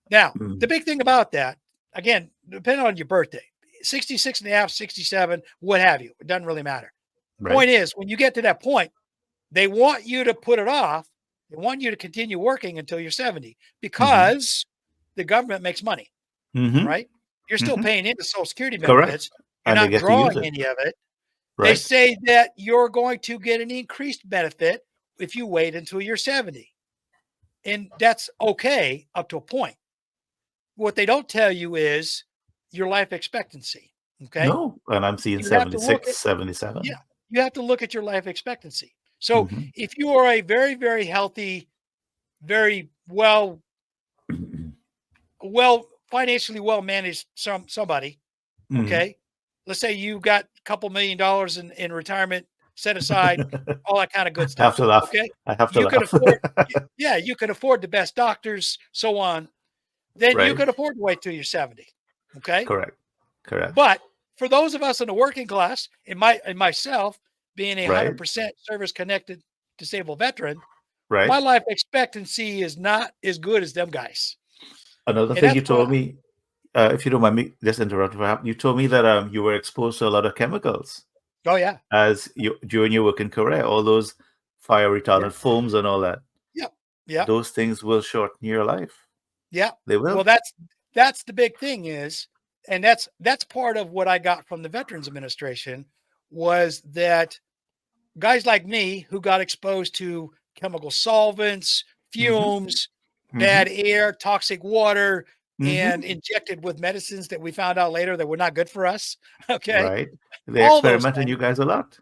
Now, the Mhm. big thing about that, again, depending on your birthday, 66 and a half, 67, what have you, it doesn't really matter. Right. Point is, when you get to that point, they want you to put it off. They want you to continue working until you're 70 Hmm. because the government makes money. All Hmm. right. You're still Hmm. paying into Social Security Correct. benefits. You're And they not get to use drawing it. any of it. They Right. say that you're going to get an increased benefit if you wait until you're 70. And that's okay up to a point. What they don't tell you is your life expectancy. Okay. No, and I'm seeing You have to look 76, at, 77. yeah, you have to look at your life expectancy. So Hmm. if you are a very, very healthy, very financially well managed somebody, Hmm. okay. Let's say you got a couple $1,000,000 in retirement set aside, all that kind of good I have stuff. to laugh. Okay. I have to You can laugh. afford, yeah, you can afford the best doctors, so on. Then you Right. can afford to wait till you're 70. Okay. Correct. Correct. But for those of us in the working class, and myself being a Right. 100% service connected disabled veteran, Right. my life expectancy is not as good as them guys. Another And thing that's you what, told me, if you don't mind me just interrupting, perhaps, you told me that you were exposed to a lot of chemicals oh, yeah. as you during your working career, all those fire Yeah. retardant foams and all that. Yeah. Yeah. Those things will shorten your life. Yeah. They Well, will. that's the big thing is, and that's part of what I got from the Veterans Administration was that guys like me who got exposed to chemical solvents, Hmm. fumes, Hmm. bad air, toxic water, and Hmm. injected with medicines that we found out later that were not good for us. Okay. Right. They All those experiment on things. you guys a lot.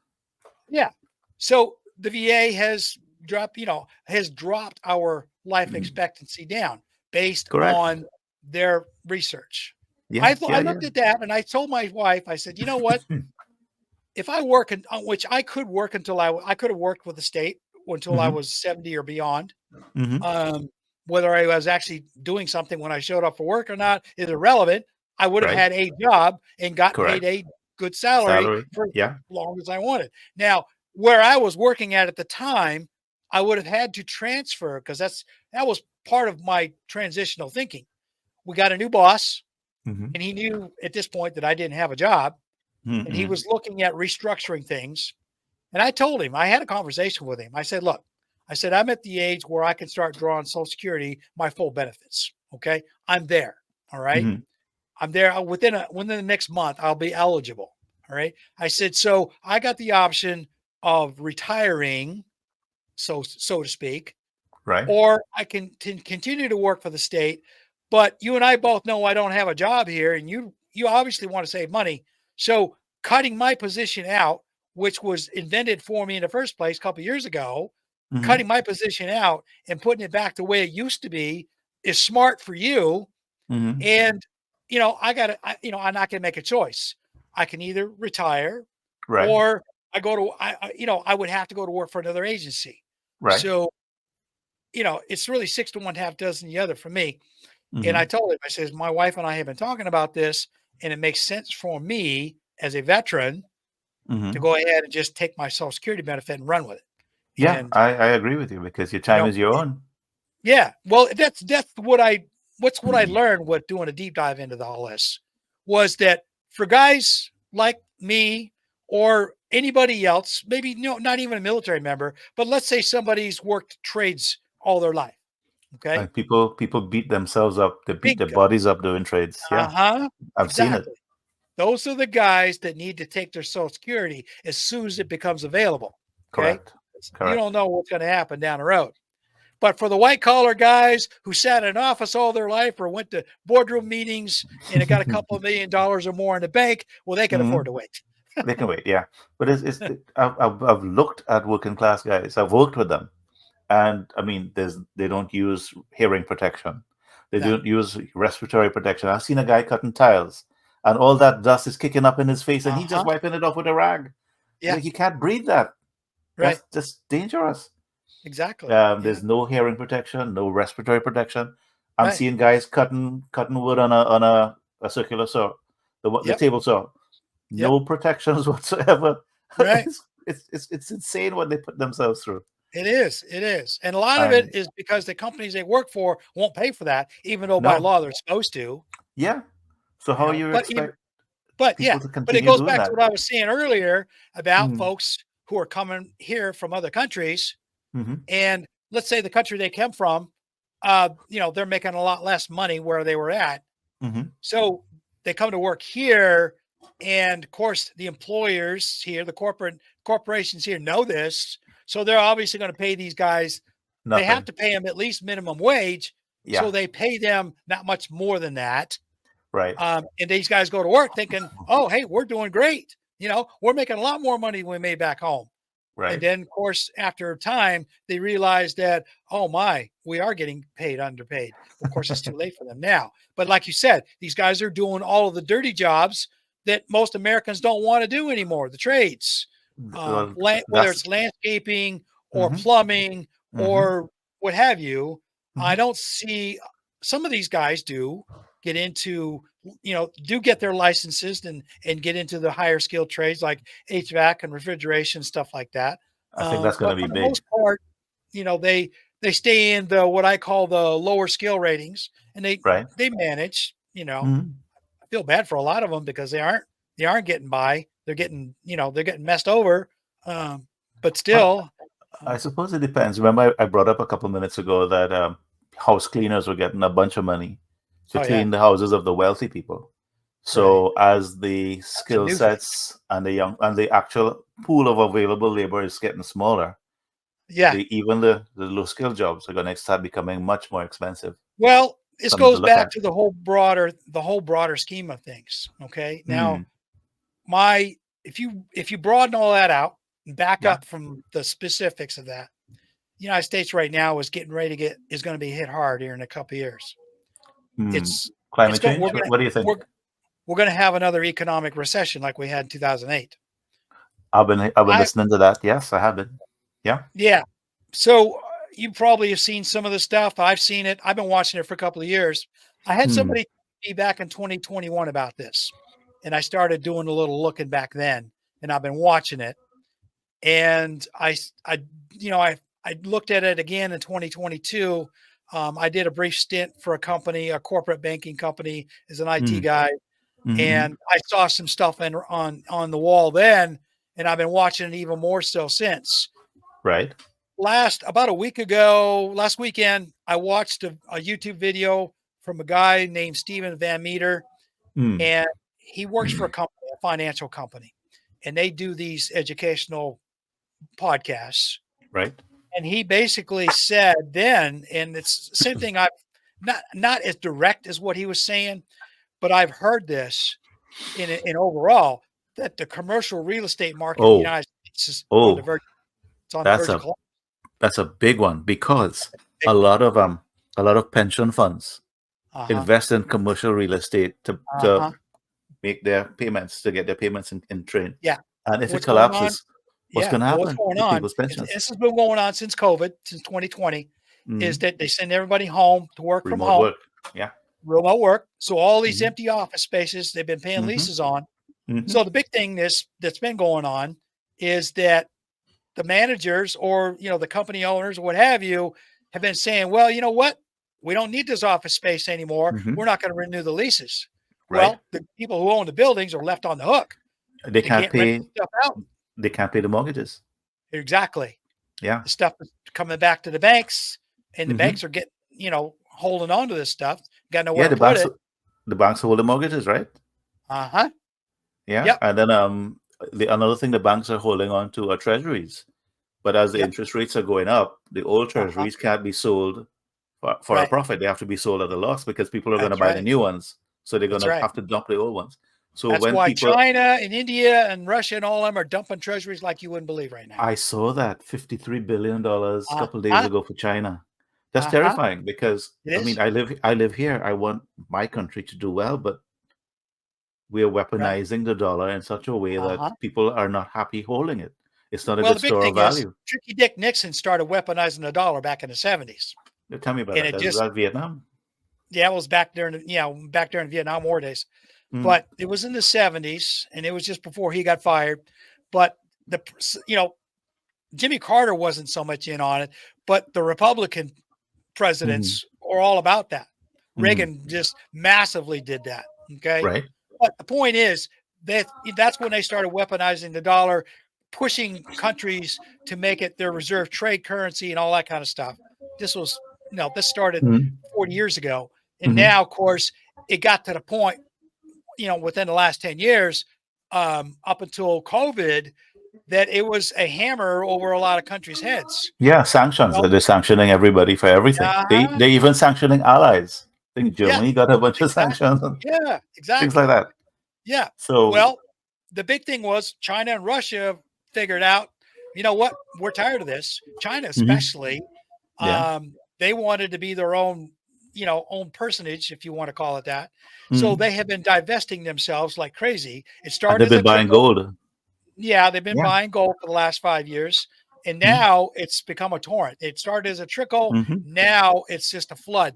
Yeah. So the VA has dropped our life expectancy down based Correct. on their research. Yeah. I Yeah. Yeah. looked at that and I told my wife, I said, you know what? If I work on which I could work until I could have worked with the state until I Hmm. was 70 or beyond. Hmm. Um, Whether I was actually doing something when I showed up for work or not is irrelevant. I would have Right. had a job and got paid Correct. a good salary Salary. for as Yeah. long as I wanted. Now, where I was working at the time, I would have had to transfer because that was part of my transitional thinking. We got a new boss, Hmm. and he knew at this point that I didn't have a job, and he Hmm. was looking at restructuring things. And I told him, I had a conversation with him. I said, look, I said, I'm at the age where I can start drawing Social Security, my full benefits. Okay. I'm there. All right. Hmm. I'm there within the next month, I'll be eligible. All right. I said, so I got the option of retiring, so to speak, Right. or I can continue to work for the state. But you and I both know I don't have a job here, and you obviously want to save money. So cutting my position out, which was invented for me in the first place a couple of years ago, Hmm. cutting my position out and putting it back the way it used to be is smart for you. Hmm. And I'm not going to make a choice. I can either retire Right. or I would have to go to work for another agency. Right. So it's really 6 to 1, half dozen the other for me. And I Hmm. told him, I says, my wife and I have been talking about this, and it makes sense for me as a veteran to Hmm. go ahead and just take my Social Security benefit and run with it. Yeah, And I agree with you because your you time know, is your own. yeah, well, that's what I learned with doing a deep dive into all this was that for guys like me or anybody else, maybe not even a military member, but let's say somebody's worked trades all their life. Okay. And people beat themselves up. They beat their Bingo. bodies up doing trades. Yeah, Uh-huh. I've seen it. Exactly. those are the guys that need to take their Social Security as soon as it becomes available. Okay. Correct. You Correct. don't know what's going to happen down the road. But for the white collar guys who sat in office all their life or went to boardroom meetings and it got a couple of $1 million or more in the bank, well, they can afford Mhm. to wait. They can wait, yeah. But I've looked at working class guys. I've worked with them, and I mean, they don't use hearing protection. They No. don't use respiratory protection. I've seen a guy cutting tiles, and all that dust is kicking up in his face, and he's just Uh-huh. wiping it off with a rag. Yeah. You can't breathe that. Right. That's just dangerous. Exactly. Yeah. There's no hearing protection, no respiratory protection. I'm Right. seeing guys cutting wood on a circular saw, the Yep. table saw. Yep. No protections whatsoever. Right. It's insane what they put themselves through. It is. It is. And a lot of it And is because the companies they work for won't pay for that, even though by no, law they're supposed to, yeah. So how you but even, expect but yeah, people to but it continue goes doing back to that? what I was saying earlier about Mm, folks who are coming here from other countries. mm-hmm, And let's say the country they came from, they're making a lot less money where they were at. mm-hmm, So they come to work here. And of course, the employers here, the corporations here know this. So they're obviously going to pay these guys. They have nothing. to pay them at least minimum wage. So Yeah, they pay them not much more than that. right, And these guys go to work thinking, oh, hey, we're doing great. We're making a lot more money than we made back home. And right. then, of course, after time, they realize that, oh my, we are getting paid underpaid. Well, of course, it's too late for them now. But like you said, these guys are doing all of the dirty jobs that most Americans don't want to do anymore, the trades, Well, whether that's it's landscaping or mm-hmm, plumbing mm-hmm, or what have you. I mm-hmm. don't see some of these guys do get into, do get their licenses and get into the higher skilled trades like HVAC and refrigeration, stuff like that. I think that's going to But be for the big, most part, they stay in the what I call the lower skill ratings, and right? they manage. Mm-hmm. I feel bad for a lot of them because they aren't getting by. They're getting messed over. But Well, still, I um, suppose it depends. Remember, I brought up a couple minutes ago that house cleaners were getting a bunch of money to oh yeah, clean the houses of the wealthy people. right. So as the That's a skill new thing. sets and the actual pool of available labor is getting smaller, Yeah. even the low skill jobs are going to start becoming much more expensive. Well, this Something to goes look back at. to the whole broader scheme of things. Okay. Now, Hmm. if you broaden all that out and back Yeah. up from the specifics of that, the United States right now is going to be hit hard here in a couple of years. Hmm. It's it's Climate going change. What do you think? we're going to have another economic recession like we had in 2008. I've been I listening to that. Yes, I have been. Yeah. Yeah. So you probably have seen some of the stuff. I've seen it. I've been watching it for a couple of years. I had Hmm. somebody tell me back in 2021 about this, and I started doing a little looking back then, and I've been watching it. And I looked at it again in 2022. I did a brief stint for a corporate banking company as an IT Hmm. guy, Hmm. and I saw some stuff on the wall then, and I've been watching it even more so since. Right. Last weekend, I watched a YouTube video from a guy named Steven Van Meter, Hmm. and he works for a financial company, and they do these educational podcasts. Right. And he basically said then, and it's the same thing, I've not as direct as what he was saying, but I've heard this in overall that the commercial real estate market in the Oh. United States is on the Oh. verge. It's on the That's verge of a collapse. That's a big one because Big a one. lot of pension funds Uh huh. invest in commercial real estate Uh to huh. make their payments, to get their payments in train. Yeah. And if it What's going on? collapses, what's Yeah. going to Well, what's happen going to on? people's pensions? This has been going on since COVID, since 2020, is Hmm. that they send everybody home to work from Remote home, work. Yeah. remote work. So all these Hmm. empty office spaces they've been paying Hmm. leases on. Hmm. So the big thing that's been going on is that the managers or the company owners or what have you have been saying, well, you know what? We don't need this office space anymore. Hmm. We're not going to renew the leases. Right. Well, the people who own the buildings are left on the hook. They They can't can't rent pay. the stuff out. They can't pay the mortgages. Exactly. Yeah. The stuff is coming back to the banks, and the Hmm. banks are getting, holding on to this stuff. Got nowhere Yeah. to put it. The banks hold the mortgages, right? Uh huh. Yeah, Yep. and then another thing the banks are holding on to are treasuries. But as the Yep. interest rates are going up, the old Uh-huh. treasuries can't be sold for a Right. profit. They have to be sold at a loss because people are going to That's buy the right. new ones. So they're going That's to right. have to dump the old ones. So That's when why people, China and India and Russia and all of them are dumping treasuries like you wouldn't believe right now. I saw that $53 billion a couple of days Uh-huh. ago for China. That's Uh-huh. terrifying because It I mean is. I live here. I want my country to do well, but we are Right. weaponizing the dollar in such a way that Uh-huh. people are not happy holding it. It's not a Well, good the big store of thing is value. Tricky Dick Nixon started weaponizing the dollar back in the 70s. Tell me about And that. it Is just, that Vietnam? yeah, it was back during, back during Vietnam War days. Mm, But it was in the 70s and it was just before he got fired. But the, Jimmy Carter wasn't so much in on it, but the Republican hmm presidents are all about that. hmm Reagan just massively did that. Okay. Right. But the point is that that's when they started weaponizing the dollar, pushing countries to make it their reserve trade currency and all that kind of stuff. This was, this started hmm 40 years ago. And hmm now, of course, it got to the point, within the last 10 years, up until COVID, that it was a hammer over a lot of countries' heads. Yeah, sanctions. Well, They're sanctioning everybody for everything. uh-huh. They even sanctioning allies. I think Yeah, Germany got a bunch of exactly. sanctions and Yeah, things like exactly. that. Yeah. So Well, the big thing was China and Russia figured out, you know what? We're tired of this. China, mhm, especially, yeah. they wanted to be their own, own personage, if you want to call it that. So Mhm. they have been divesting themselves like crazy. It And started they've as a been buying trickle. gold. Yeah, they've been Yeah. buying gold for the last 5 years, and Mhm, now it's become a torrent. It started as a trickle. mhm, Now it's just a flood.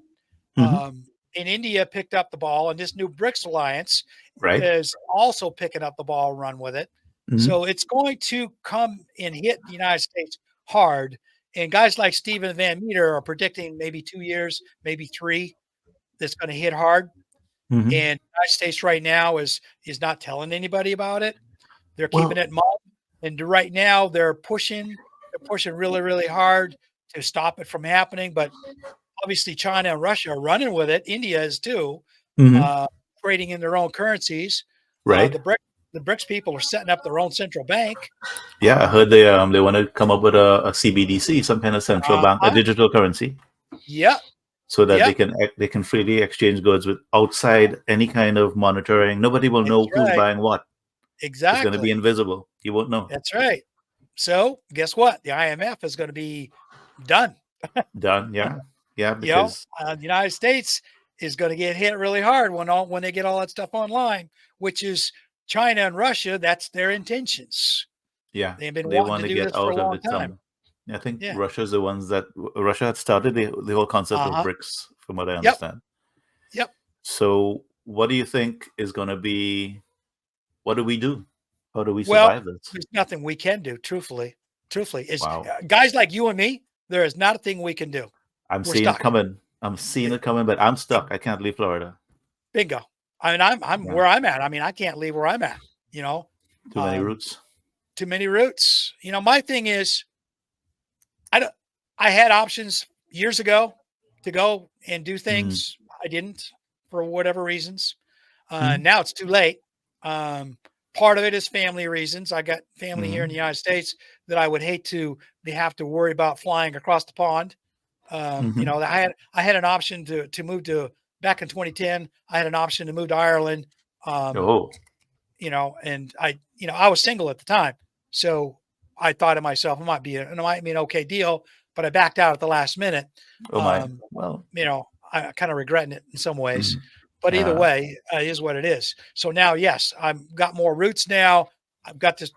mhm. And India picked up the ball, and this new BRICS alliance Right. is also picking up the ball and run with it. Mhm. So it's going to come and hit the United States hard. And guys like Stephen Van Meter are predicting maybe 2 years, maybe three, that's going to hit hard. Mhm. And the United States right now is not telling anybody about it. They're keeping Well, it mum. And right now they're pushing really, really hard to stop it from happening. But obviously China and Russia are running with it. India is too, mhm. uh, trading in their own currencies. Right. The BRICS people are setting up their own central bank. Yeah, I Um, heard they want to come up with a CBDC, some kind of central bank, a uh-huh. digital currency, Yep. so that Yep. they can freely exchange goods with outside any kind of monitoring. Nobody will That's know who's right. buying what. It's going to be Exactly. invisible. You won't know. That's right. So guess what? The IMF is going to be done. Done. Yeah. Yeah. Because The United States is going to get hit really hard when they get all that stuff online, which is China and Russia. That's their intentions. yeah, They've been they wanting want to to do get this for a out of long it. time. I think Yeah. Russia's the ones that Russia had started the whole concept of Uh-huh. BRICS, from what I Yep. understand. Yep. So, what do you think is going to be? What do we do? How do we Well, survive this? there's nothing we can do, truthfully. Truthfully, it's Wow, guys like you and me. There is not a thing we can do. I'm We're seeing it stuck. coming. I'm seeing B- it coming, but I'm stuck. I can't leave Florida. Bingo. I mean, I'm Yeah, where I'm at. I mean, I can't leave where I'm at. You know, too many um, roots. too many roots. My thing is, I don't. I had options years ago to go and do Mm-hmm. things. I didn't for whatever reasons. Mm-hmm. Now it's too late. Um, Part of it is family reasons. I got family here in Mm-hmm. the United States that I would hate to have to worry about flying across the pond. Mm-hmm. I had an option to move to back in 2010. I had an option to move to Ireland. Um, Oh, and I was single at the time, so I thought to myself, it might be an okay deal, but I backed out at the last minute. oh my. Um, Well, I kind of regretting it in some ways, mhm. but either Yeah, way, it is what it is. So now, yes, I've got more roots now. I've got this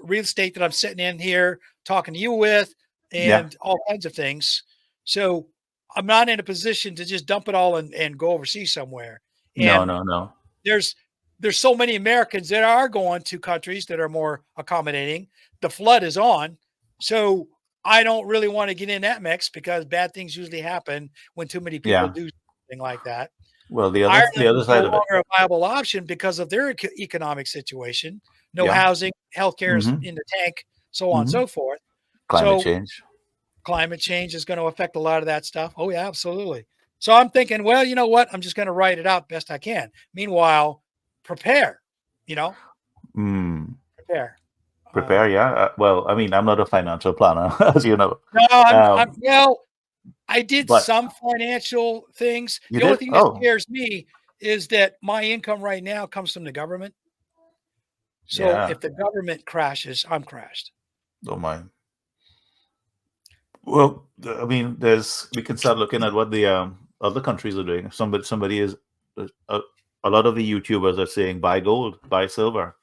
real estate that I'm sitting in here talking to you with, yeah. and all kinds of things. So I'm not in a position to just dump it all and go overseas somewhere. No, And no, no. there's there's so many Americans that are going to countries that are more accommodating. The flood is on. So I don't really want to get in that mix because bad things usually happen when too many people Yeah. do something like that. Well, the Ireland other is no side of it. longer a viable option because of their economic situation. No Yeah. housing, healthcare is Mm-hmm. in the tank, so on and Mm-hmm. so forth. Climate So change. climate change is going to affect a lot of that stuff. Oh yeah, absolutely. So I'm thinking, well, you know what? I'm just going to write it out best I can. Meanwhile, prepare, you know, Mm. Prepare. Prepare, yeah. Well, I mean, I'm not a financial planner, as you know. No, I'm Um, well, I did but some financial things. you The only did? thing that Oh, scares me is that my income right now comes from the government. So yeah. if the government crashes, I'm crashed. Don't mind. Well, I mean, we can start looking at what the other countries are doing. Somebody is a, a lot of the YouTubers are saying buy gold, buy silver,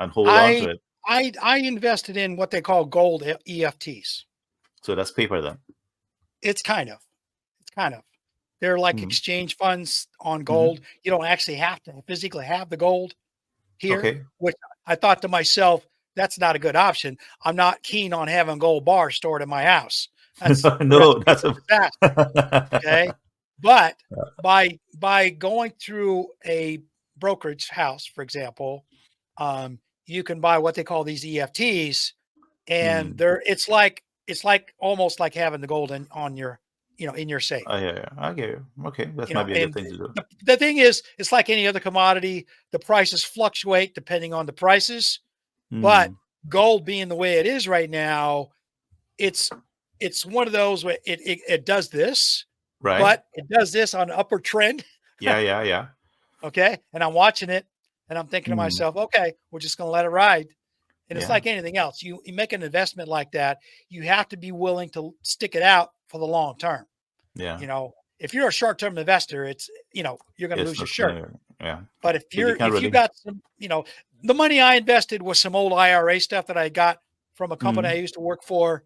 and hold on to I it. I invested in what they call gold EFTs. So that's paper then. It's kind of. It's kind of. They're like Mm. exchange funds on Hmm. gold. You don't actually have to physically have the gold here, Okay. which I thought to myself, that's not a good option. I'm not keen on having gold bars stored in my house. That's a No, recipe that's for a. disaster. Okay. But by going through a brokerage house, for example, you can buy what they call these EFTs, and Mm. it's like almost like having the gold on your in your safe. Yeah, I get you. Okay, that might be a good And thing to do. the thing is, it's like any other commodity. The prices fluctuate depending on the prices, but Mm. gold being the way it is right now, it's it's one of those where it does this, Right? but it does this on an upward trend. Yeah, yeah, yeah. Okay. And I'm watching it and I'm thinking to Mm. myself, okay, we're just going to let it ride. And it's Yeah, like anything else. You make an investment like that, you have to be willing to stick it out for the long term. yeah. If you're a short term investor, you're going to It's lose your not shirt. gonna. Yeah, But if but you you're can't if you really. got some, the money I invested was some old IRA stuff that I got from a company I Mm. used to work for,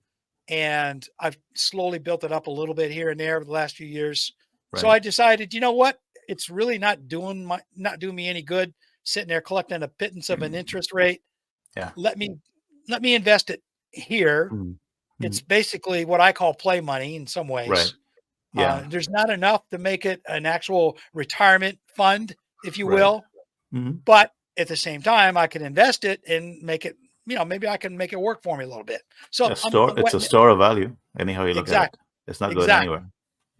and I've slowly built it up a little bit here and there over the last few years. So Right. I decided, you know what? It's really not doing me any good sitting there collecting a pittance of an interest rate. Yeah. Let me let me invest it here. Mm. It's Mm. basically what I call play money in some Right. ways. Yeah. There's not enough to make it an actual retirement fund, if you Right. will, Hmm. but at the same time, I can invest it and make it, maybe I can make it work for me a little bit. So I'm It's a wetting it. store of value. Anyhow you look at it, Exactly. it's not going Exactly. anywhere.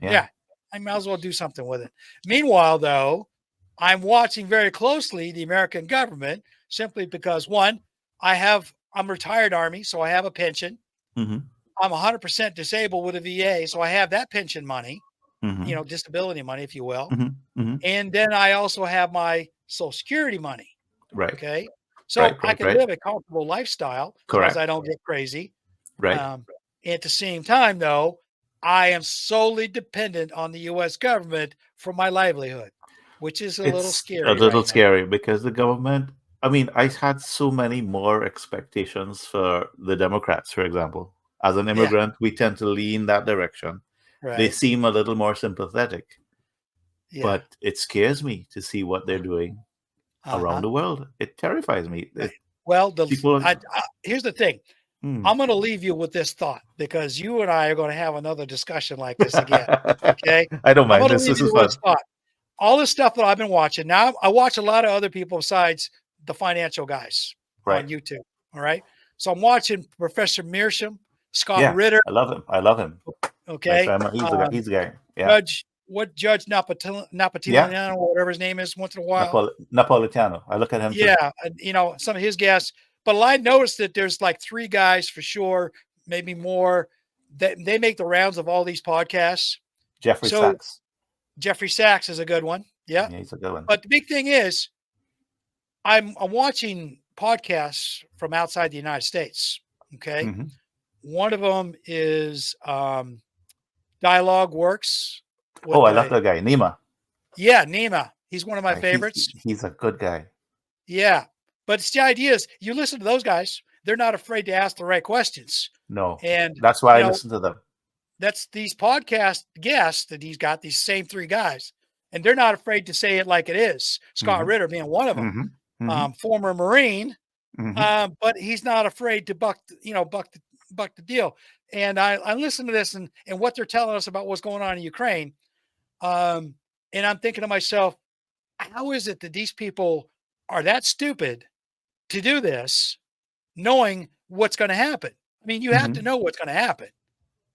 Yeah. Yeah. I might as well do something with it. Meanwhile, though, I'm watching very closely the American government simply because one, I'm retired Army, so I have a pension. Hmm. I'm 100% disabled with a VA, so I have that pension money, Hmm. disability money, if you will. Hmm. Hmm. And then I also have my Social Security money. Right. Okay. Right. So I Right. can Right. live a comfortable lifestyle as long as I Correct. don't get crazy. Right. Um, at the same time, though, I am solely dependent on the US government for my livelihood, which is a little It's a scary little right now. scary because the government. I mean, I had so many more expectations for the Democrats, for example. As an Yeah. immigrant, we tend to lean that direction. They Right. seem a little more sympathetic, Yeah. but it scares me to see what they're doing Uh around huh. the world. It terrifies me. Right. Well, People. here's the thing. Hmm. I'm going to leave you with this thought because you and I are going to have another discussion like this again. Okay. I don't I'm mind. going to This leave this you is with fun. this thought. All the stuff that I've been watching. Now I watch a lot of other people besides the financial guys Right. on YouTube. All right. So I'm watching Professor Mearsham, Scott Yeah. Ritter. I love him. I love him. Nice Okay. family. He's the guy. He's the guy. Yeah. Judge Yeah. Napolitano or whatever his name is once in a while. Napolitano. I look at him too. Yeah. And, some of his guests, but I noticed that there's like three guys for sure, maybe more, that they make the rounds of all these podcasts. Jeffrey So Sachs. Jeffrey Sachs is a good one. Yeah. Yeah, he's a good one. But the big thing is, I'm watching podcasts from outside the United States. Okay. Hmm. One of them is Dialogue Works Oh, with I love that guy. Nima. Nima. He's one of my favorites. He's a good guy. Yeah. But it's the idea is you listen to those guys, they're not afraid to ask the right questions. No. And, That's why I listen to them. that's these podcast guests that he's got, these same three guys, and they're not afraid to say it like it is. Scott Hmm. Ritter being one of them, Hmm. Hmm. former Marine, Hmm. but he's not afraid to buck the deal. And I listen to this and what they're telling us about what's going on in Ukraine. Um, and I'm thinking to myself, how is it that these people are that stupid to do this, knowing what's going to happen? I mean, you have to Hmm. know what's going to happen.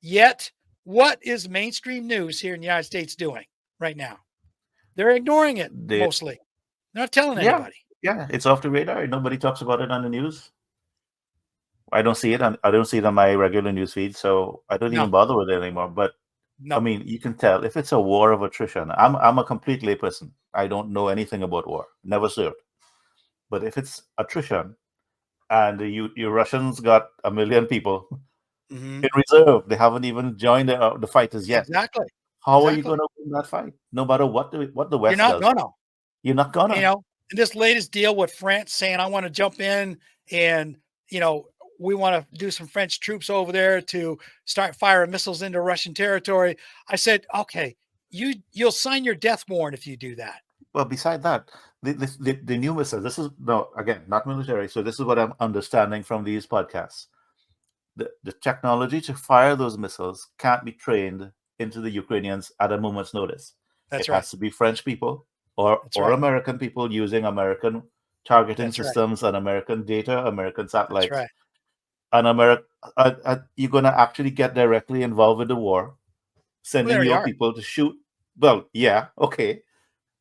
Yet, what is mainstream news here in the United States doing right now? They're ignoring it They, mostly. They're not telling yeah, anybody. Yeah, it's off the radar. Nobody talks about it on the news. I don't see it on my regular news feed, so I don't even No, bother with it anymore. But I no. mean, you can tell if it's a war of attrition. I'm a complete layperson. I don't know anything about war. Never served. But if it's attrition and you Russians got 1 million people Hmm. in reserve, they haven't even joined the fighters yet. Exactly. How are you Exactly. going to win that fight? No matter what the You're West not does, gonna. you're not gonna. And this latest deal with France saying, I want to jump in and, we want to do some French troops over there to start firing missiles into Russian territory. I said, okay, you'll sign your death warrant if you do that. Well, beside that, the new missiles. This is no again not military. So this is what I'm understanding from these podcasts. The technology to fire those missiles can't be trained into the Ukrainians at a moment's notice. It That's right. has to be French people or That's right. American people using American targeting That's right. systems and American data, American That's satellites, right. and you're going to actually get directly involved with the war, Well, there sending you your are. people to shoot. Well, yeah, okay,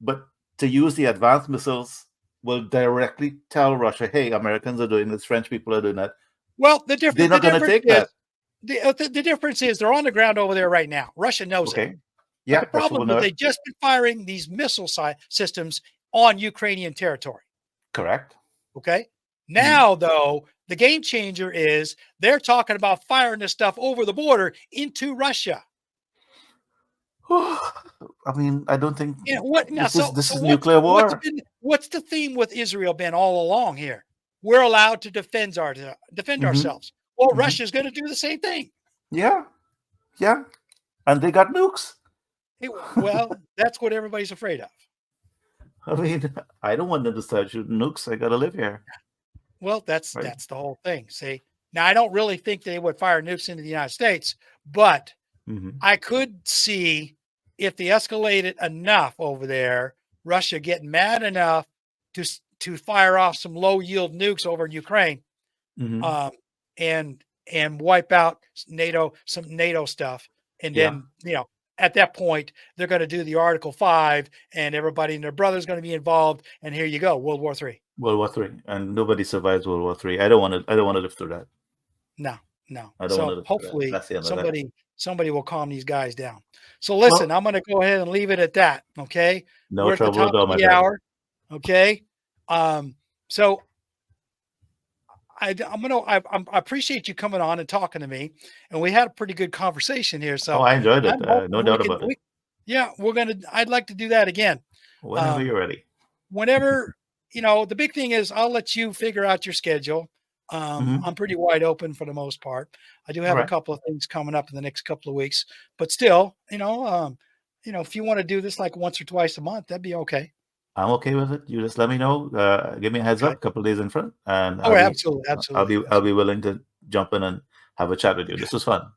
but to use the advanced missiles will directly tell Russia, "Hey, Americans are doing this, French people are doing that." Well, They're the not going to difference take is that. the difference is they're on the ground over there right now. Russia knows it. Okay, But the yeah, Russia will problem is know it. they just been firing these missile systems on Ukrainian territory. Correct. Okay. Mhm. Now, though, the game changer is they're talking about firing this stuff over the border into Russia. I mean, I don't think What now? this So is nuclear what's war. been what's the theme with Israel been all along here? We're allowed to defend Hmm. ourselves. Well, Hmm. Russia's going to do the same thing. Yeah, yeah, and they got nukes. Well, that's what everybody's afraid of. I mean, I don't want them to start shooting nukes. I gotta live here, Well, right? that's the whole thing. See, now I don't really think they would fire nukes into the United States, but Hmm. I could see if they escalated enough over there, Russia getting mad enough to fire off some low yield nukes over in Ukraine, Hmm. um, and wipe out some NATO stuff, and Yeah, then at that point they're going to do the Article 5, and everybody and their brother's going to be involved, and here you go, World War III. World War III, and nobody survives World War III. I don't want to. I don't want to live through that. No, no. I don't want to So live through that. hopefully That's the end of that. somebody will calm these guys down. So listen, Well, I'm going to go ahead and leave it at that. Okay, no we're at the trouble at top all, of my the friend. hour. Okay, so I appreciate you coming on and talking to me, and we had a pretty good conversation here. Oh, So I enjoyed it. I'm hoping No we doubt can. about it. Yeah, we're gonna. I'd like to do that again. Whenever Um, you're ready. Whenever the big thing is I'll let you figure out your schedule. Hmm. I'm pretty wide open for the most part. I do All have a right. couple of things coming up in the next couple of weeks, but still, if you want to do this like once or twice a month, that'd be okay. I'm okay with it. You just let me know. Give me a heads Okay. up, a couple of days in front, and Oh, absolutely, absolutely, I'll be absolutely. willing to jump in and have a chat with you. Okay. This was fun.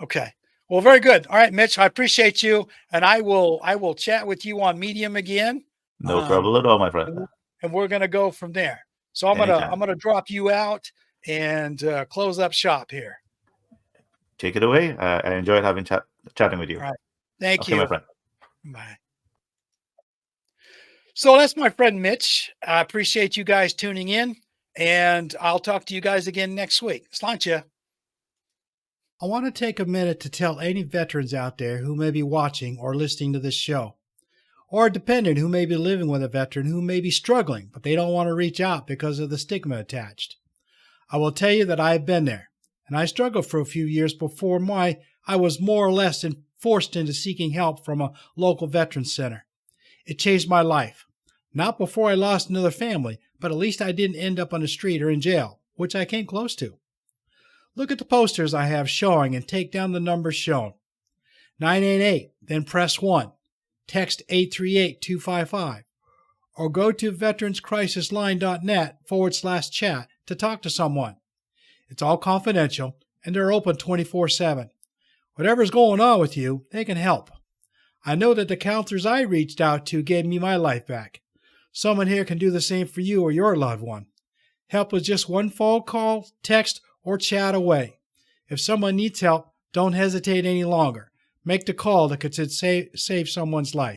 Okay. Well, very good. All right, Mitch, I appreciate you, and I will chat with you on Medium again. No Um, trouble at all, my friend. and we're gonna go from there. So I'm Anytime. gonna drop you out and close up shop here. Take it away. I enjoyed chatting with All you. right. Thank Okay, my you. friend. Bye. So that's my friend Mitch. I appreciate you guys tuning in, and I'll talk to you guys again next week. Sláinte. I want to take a minute to tell any veterans out there who may be watching or listening to this show, or a dependent who may be living with a veteran who may be struggling, but they don't want to reach out because of the stigma attached. I will tell you that I have been there, and I struggled for a few years before I was more or less forced into seeking help from a local veterans center. It changed my life. Not before I lost another family, but at least I didn't end up on the street or in jail, which I came close to. Look at the posters I have showing and take down the numbers shown. 988, then press 1. Text 838-255. Or go to veteranscrisisline.net/chat to talk to someone. It's all confidential, and they're open 24/7. Whatever's going on with you, they can help. I know that the counselors I reached out to gave me my life back. Someone here can do the same for you or your loved one. Help is just one phone call, text, or chat away. If someone needs help, don't hesitate any longer. Make the call that could save someone's life.